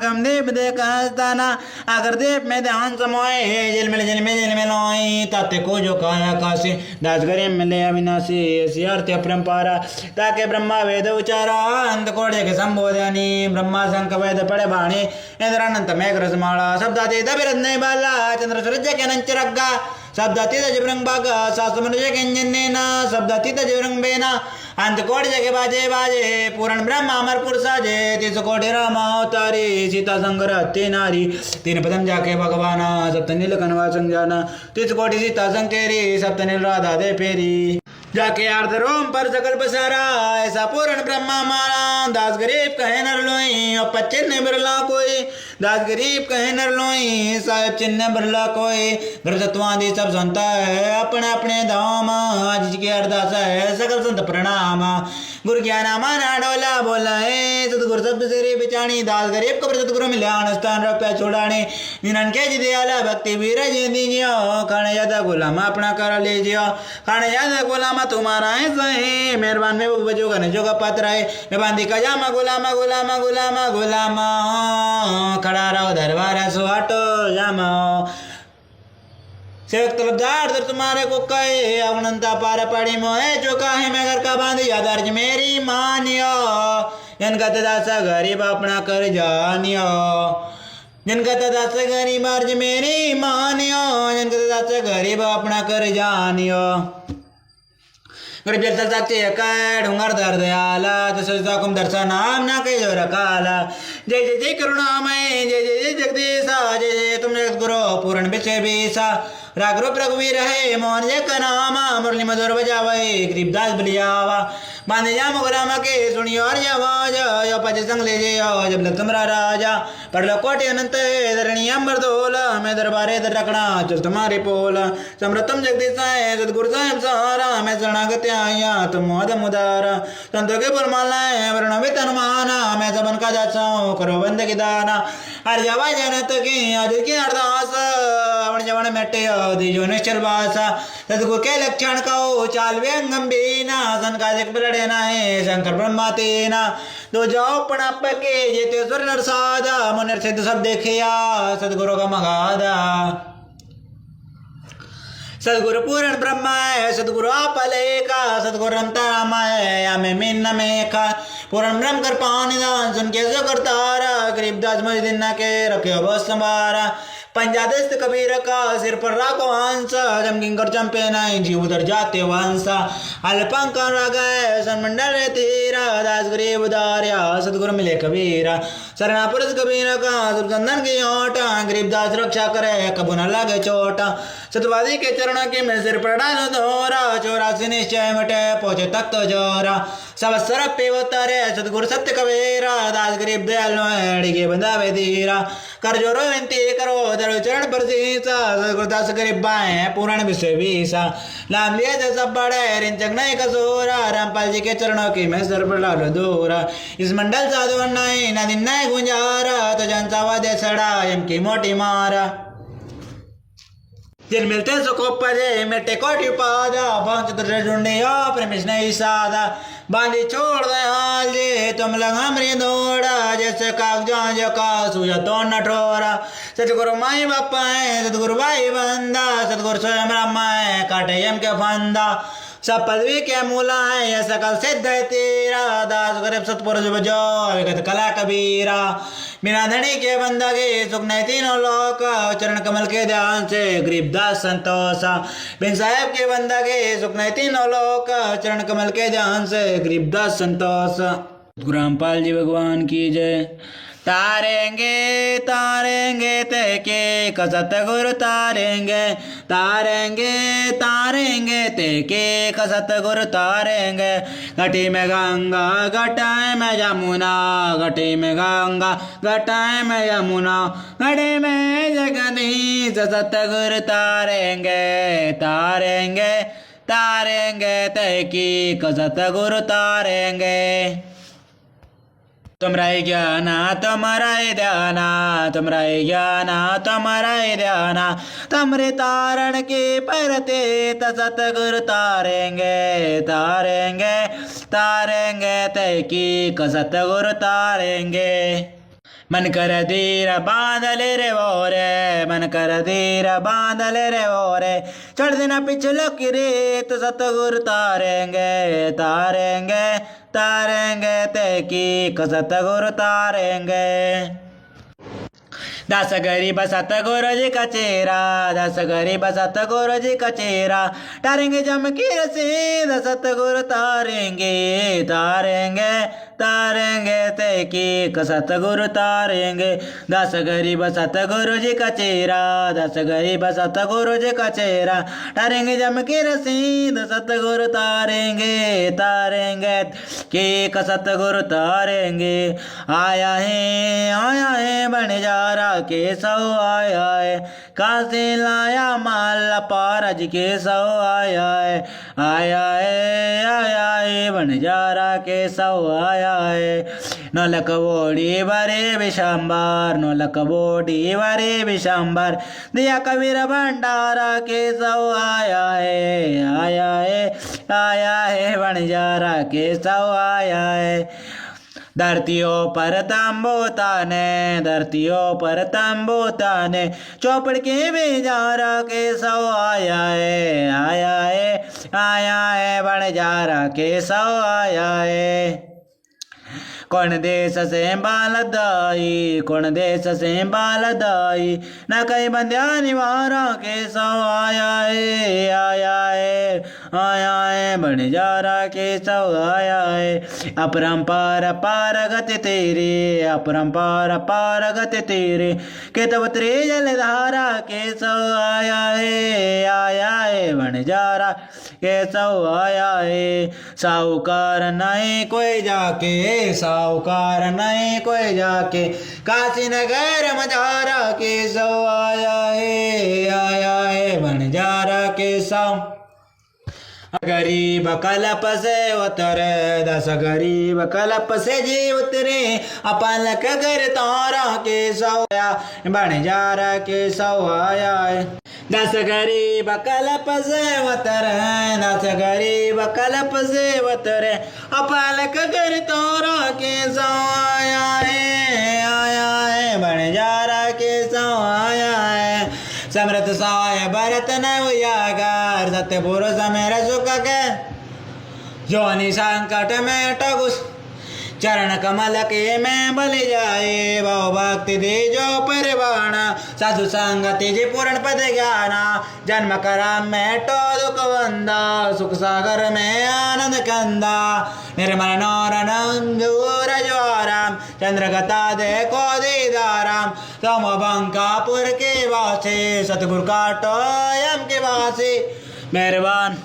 कमदीप देख हस्ताना, अगर दीप में ध्यान समोए, जिल में लोई, ताते को जो काया काशी, दास गरीब मिले अविनाशी, ऐसी आरती अपरंपारा, ताके ब्रह्मा वेद उचारा, अंत कोड़े के संबोधनी, ब्रह्मा शंख वेद पड़े बाणी, इंद्र अनंत मेघ रसमाला, शब्दातीत बिरद नहीं बाला, चंद्र सूरज के नंच रग्गा, शब्दातीत जिब्रंग बागा, सासु मनुष्य के इंजनेना, शब्दातीत जिब्रंग बेना, अंत कोटि जगे बाजे बाजे, पूर्ण ब्रह्मा अमर पुरुषाजे, 30 कोटि रामा अवतारी, सीता संगर हत्ती नारी, 3 पदम जाके भगवाना, सप्त नील कनवा संजाना, 30 कोटि सीता संग तेरी, सप्त नील राधा दे फेरी, जाके आर्ध रोम पर सकल बसारा, ऐसा पूर्ण ब्रह्मा मारा, दास गरीब कहे नर लोई, और पच्चिन्न बिरला कोई, दास गरीब कहे नर लोई, साहेब चिन्ह बिरला कोई, ग्रजत्वादि सब सुनता है, अपने अपने धाम, आज की अरदास है, सकल संत प्रणाम, गुरु ज्ञान माना डोला बोला है, सतगुरु शब्द से बिचाणी, दास गरीब को सतगुरु मिलान स्थान रुपया छोड़ाने, निरन के जिदियाला भक्ति वीर जी दीजियो, खाने ज्यादा गुलाम अपना कर लीजियो, खाने ज्यादा गुलाम तुम्हारा है सही, मेहरबान में बजो गने जो का पात्र है, बांधी का जामा गुलामा गुलामा गुलामा गुलामा, खड़ा रहो दरबार सो हटो जामा, सेवक तलबदार दर तुम्हारे को कहे, अवनंता पार पड़ी मोहे जो काहे मैं घर का बांधी यादर्ज मेरी मानियो, जिनका तदासा गरीब अपना कर जानियो, जिनका तदासा गरीब अर्ज मेरी मानियो, जिनका तदासा गरीब अपना कर जानियो, गरीब जल साक्षी काय ढोंगर दर दयाला तसंच दाखवून दर्शन नाम ना काही जोर काला जय जय जय करुणामय जय जय जय जगदीशा जय जय तुम जगद्गुरु पूर्ण विषय बीसा राग रूप रघुवीर है मोहन जय का नामा मुरली मधुर बजावे गरीबदास बलियावा बांधे जा मुगरामा के सुनियो और आवाज यो पचे संग ले जाओ जब लग तुम्हारा राजा पर लो कोटि अनंत धरणी अंबर दोला मैं दरबारे दर रखना चल तुम्हारे पोला समृतम जगदीश है सदगुरु साहिब सहारा मैं शरणागत आया तुम मोद मुदारा संतों के पुरमालाएं वर्णवित अनुमाना मैं सबन का जाचा हूँ करो बंद की दाना हर जवा जनत की आज की अरदास अवण जवन मेटे दिजो निश्चल बासा सदगुरु के लक्षण को चाल व्यंगम बीना संकालिक बलड़े ना है शंकर ब्रह्मा तेना दो जाओ पणाप के जेते स्वर नरसादा मुनिर सिद्ध सब देखिया सदगुरु का मगादा सदगुरु पूर्ण ब्रह्मा है सदगुरु आपलेका सदगुरु रमतारामा है या में मिन्न में का पूर्ण ब्रह्म कर पानी दान सुन के जो करतारा गरीबदास मजदीन के रखे बस संभारा पंजादस्त कबीर का सिर पर राखो हंस जमकिंकर चंपे नहीं जीव उधर जाते वंसा अल्पंकर गए सनमंडल तेरा दास गरीब दारिया सदगुरु मिले कबीरा सरना पुरुष कबीर का सुरचंदन की ओटा गरीबदास रक्षा करे कबू न लगे चोटा सतवादी के चरणों की मैं सिर पर डालो दोरा 84 निश्चय मटे पहुंचे तक तो जोरा सब सरप पे उतारे सदगुरु सत्य कबीरा दास गरीब दयालु के बंदावे धीरा कर जोरो विनती करो दरो चरण पर सीसा सदगुरु दास गरीब बाएं पूर्ण विषय बीसा नाम लिए से सब बड़े रिंचक नहीं कसूरा रामपाल जी के चरणों की मैं सर पर डालो दोरा इस मंडल साधु नहीं न दिन नहीं गुंजारा तो जनता वादे सड़ा यम की मोटी मारा जिन मिलते सुखो पदे मेटे कोटि पादा पहुंच तुझे ढूंढे प्रेमिश नहीं सादा बांधी छोड़ दे हाल जी तुम लग हमरी दौड़ा जैसे कागजा जो का सूझा तो न ठोरा सतगुरु माई बापा है सतगुरु भाई बंदा सतगुरु स्वयं ब्रह्मा है काटे यम के फंदा सब पदवी के मूला है सकल सिद्ध है तेरा दास गरीब सतपुरुष बजो विगत कला कबीरा बिना धनी के बंदा के सुख नहीं तीनों लोक चरण कमल के ध्यान से गरीबदास संतोषा बिन साहेब के बंदा के सुख नहीं तीनों लोक चरण कमल के ध्यान से गरीबदास संतोष गुरु रामपाल जी भगवान की जय तारेंगे तारेंगे ते के कसत गुरु तारेंगे तारेंगे तारेंगे ते के कसत गुरु तारेंगे घटी में गंगा घटाए में यमुना घटी में गंगा घटाए में यमुना घटी में जगदीश सत गुरु तारेंगे तारेंगे तारेंगे ते की कसत गुरु तारेंगे तुमरा ज्ञाना तुम्हारा ध्याना तुमरा ज्ञाना तुम्हारा ध्याना तुमरे तारण के परते सतगुरु तारेंगे तारेंगे तारेंगे तय की सतगुरु तारेंगे मन कर धीर बांधल रे वो रे मन कर धीर बांधल रे वो रे चढ़ देना पिछलो की रेत सतगुरु तारेंगे तारेंगे तारेंगे ते की सतगुरु तारेंगे दास गरीब सतगुरु जी का चेहरा दास गरीब सतगुरु जी का चेहरा तारेंगे जम की रसीद सतगुरु तारेंगे तारेंगे तारेंगे ते की सतगुरु तारेंगे दास गरीब सतगुरु जी का चेहरा दास गरीब सतगुरु जी का चेहरा तारेंगे जम की रसीद सतगुरु तारेंगे तारेंगे की सतगुरु तारेंगे आया है बंजारा के सौ आया है काशी लाया माल पारज के सौ आया है बंजारा के सौ आया है नौलक बोड़ी बरे विशंबर नौलक बोड़ी बरे विशंबर दिया कबीर भंडारा के सौ आया है बंजारा के सौ आया है धरतियों पर तंबूताने धरतियों पर तंबूताने चौपड़ के बेजारा के सौ आया है बंजारा के सौ आया है कौन देश से बाल दाई कौन देश से बाल दाई न कई बंध्या निवारा के सौ आया है आया है बंजारा केशव आया है अपरंपार अपार गति तेरे अपरंपार अपार गति तेरे के तब तेरे जलधारा केशव आया है बंजारा केशव आया है साहूकार नहीं कोई जाके साहूकार नहीं कोई जाके काशी नगर मजारा केशव आया है बंजारा केशव गरीब कलप से उतरे 10 गरीब कलप से जी उतरे अपलक कर तारा केशव आया बंजारा केशव आया है 10 गरीब कलप से उतरे 10 गरीब कलप से उतरे अपलक कर तारा केशव आया है बंजारा केशव आया है समृत साय भरत नवयागार सत्य पुरुष मेरा सुख के जोनि संकट में टगुस चरण कमल के में बल जाए बहु भक्ति दे जो परिवाणा साधु संगति जी पूर्ण पद ज्ञाना जन्म करम में टो दुख वंदा सुख सागर में आनंद कंदा निर्मल नौरनंद ज्वाराम चंद्रगता देखो दीदाराम तम बंकापुर के वासे सतगुरु काटोयम के वासे मेहरबान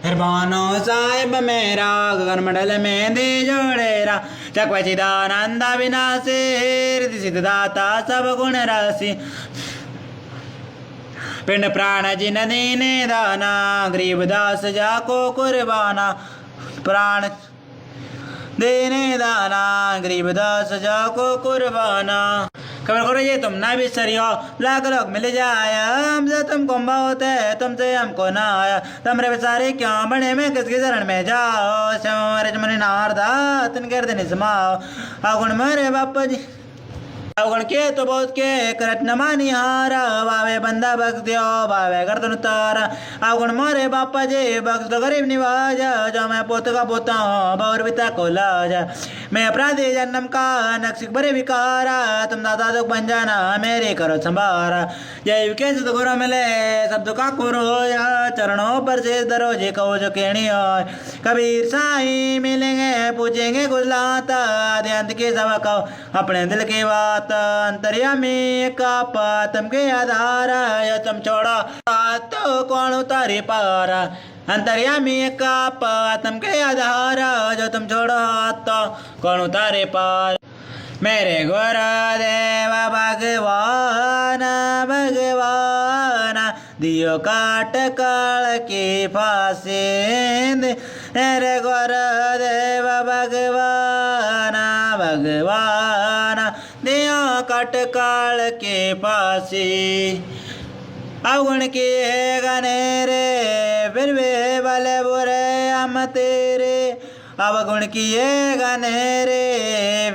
हरबानो साहिब मेरा गगन मंडल में दे जोड़ेरा चकवचिदानंद विनाशी हृदय सिद्धदाता सब गुण राशि पिंड प्राण जिन दीने दाना गरीबदास जाको कुर्बाना प्राण देने दाना गरीबदास जाको कुर्बाना खबर करो ये तुम ना भी सरियो लाख लोग मिल जाए हमसे तुमको बहुत है तुमसे हमको ना आया तुमरे बेचारे क्यों बने में किसके शरण में जाओ रजमनी नारदा तन कर देने समाओ अगुण मेरे बापा जी अवगुण के तो बहुत के करत न मानी हारा बावे बंदा बख्श दियो बावे गर्दन उतारा अवगुण मोरे बापा जी बख्श दो गरीब निवाज जो मैं पोत का पोता हूँ बौर पिता को लाजा मैं अपराधी जन्म का नक्सिक बड़े विकारा तुम दादा दुख बन जाना मेरे करो संभारा जय के सदगुरु मिले सब दुखा को रोया चरणों पर से दरोजे कहो जो केणी हो कबीर साईं मिलेंगे पूछेंगे गुजलाता ध्यान के सब कहो अपने दिल की बात अंतर्यामी का पातम के आधारा या तुम छोड़ा तो कौन उतारे पारा अंतर्यामी का पातम के आधारा जो तुम छोड़ो तो कौन उतारे पार मेरे गुरुदेव भगवान भगवान दियो काट काल के फांसी मेरे गुरुदेव भगवान भगवान दियो काट काल के फांसी अवगुण के गनेरे फिर वे भले बुरे हम तेरे अवगुण किए गनेरे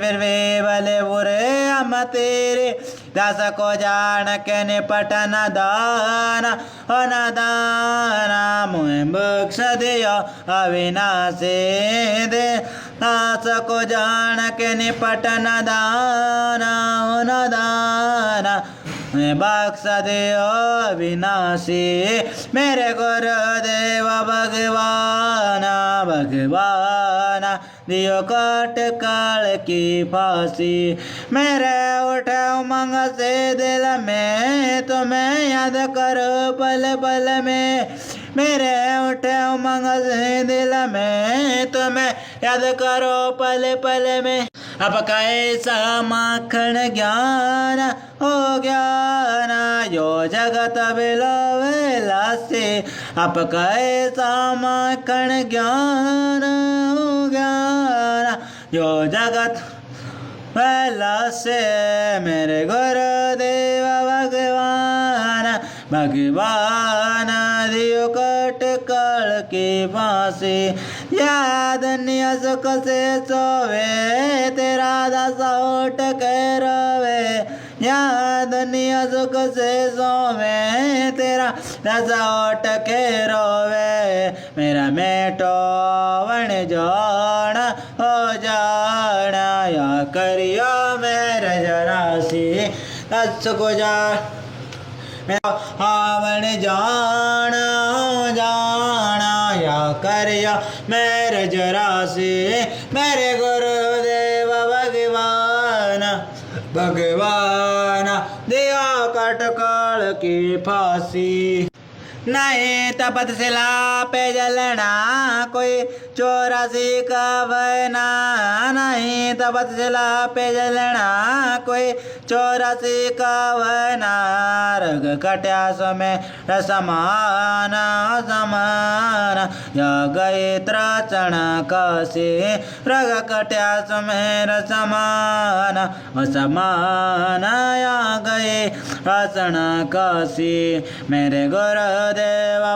फिर वे भले बुरे हम तेरे दास को जान के निपटन दाना हो न दाना मुझे बख्श दियो अविनाशी दे दास को जान के निपटन दाना हो न दाना बख्श दियो अविनाशी मेरे गुरुदेव भगवान भगवान दियो काट काल की फांसी मेरे उठे उमंग से दिल में तुम्हें याद करो पल पल में मेरे उठे उमंग से दिल में तुम्हें याद करो पल पल में अब कैसा माखन ज्ञान हो ज्ञान यो जगत बिलोवेला से अब कैसा माखन ज्ञान हो ज्ञान यो जगत वेला से मेरे गुरुदेव भगवान भगवान दियो कट काल की फांसी याद निया सुख से सोवे तेरा दासा उठ के रोवे याद निया सुख से सोवे तेरा दासा उठ के रोवे मेरा मेटो वण जान हो जाना या करियो मेरे जरा सी दस को जा हावण जान करिया मेरे जरा से मेरे गुरुदेव भगवान भगवान दिया कटकाल की फांसी नहीं तपतशिला पे जलना कोई 84 का बना नहीं तपतशिला पे जलना कोई 84 का बना रग कट्या समय रसमान समान या गए त्राचण कासे रग कट्या समय रसमान असमान या गए राचण कासे मेरे गुरुदेव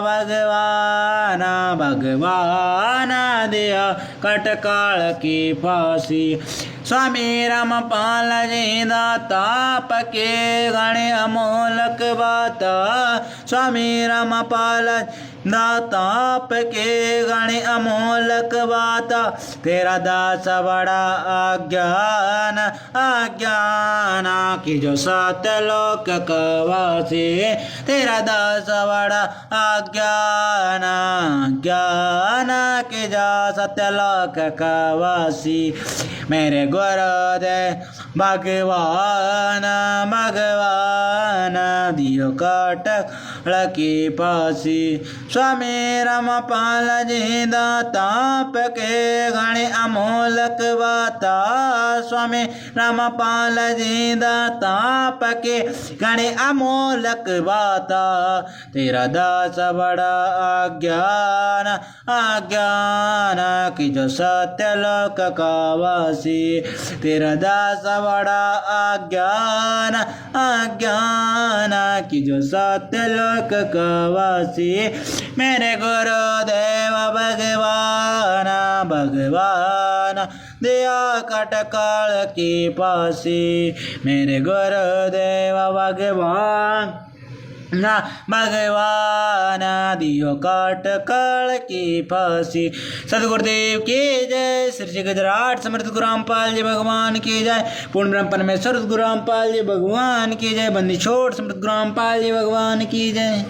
भगवान भगवान दिया कटकाल की फांसी स्वामी रामपाल जी दाता पके गणे अमोलक बाता स्वामी रामपाल दाता पके गणे अमोलक बाता तेरा दास बड़ा अज्ञान अज्ञान की जो सत्य लोक कवासी तेरा दास बड़ा अज्ञान ज्ञान की जो सत्य लोक कवासी मेरे गुरुदेव भगवान भगवान दियो कटक की फांसी स्वामी रामपाल जी दाता पके गणे अमोलक बाता स्वामी रामपाल जी दाता पके गणे अमोलक बाता तेरा दास बड़ा अज्ञान अज्ञान की जो सत्य लोक कावासी तेरा दास बड़ा अज्ञान अज्ञान की जो सत्य लोक कावासी मेरे गुरुदेव भगवान भगवान दिया कटकाल की फांसी मेरे गुरुदेव भगवान ना भगवान दियो कटकाल की फांसी सदगुरुदेव की जय। श्री गुजरात समर्थ गुरु रामपाल जी भगवान की जय। पूर्ण ब्रह्म परमेश्वर गुरु रामपाल जी भगवान की जय। बंदी छोड़ समर्थ गुरु रामपाल जी भगवान की जय।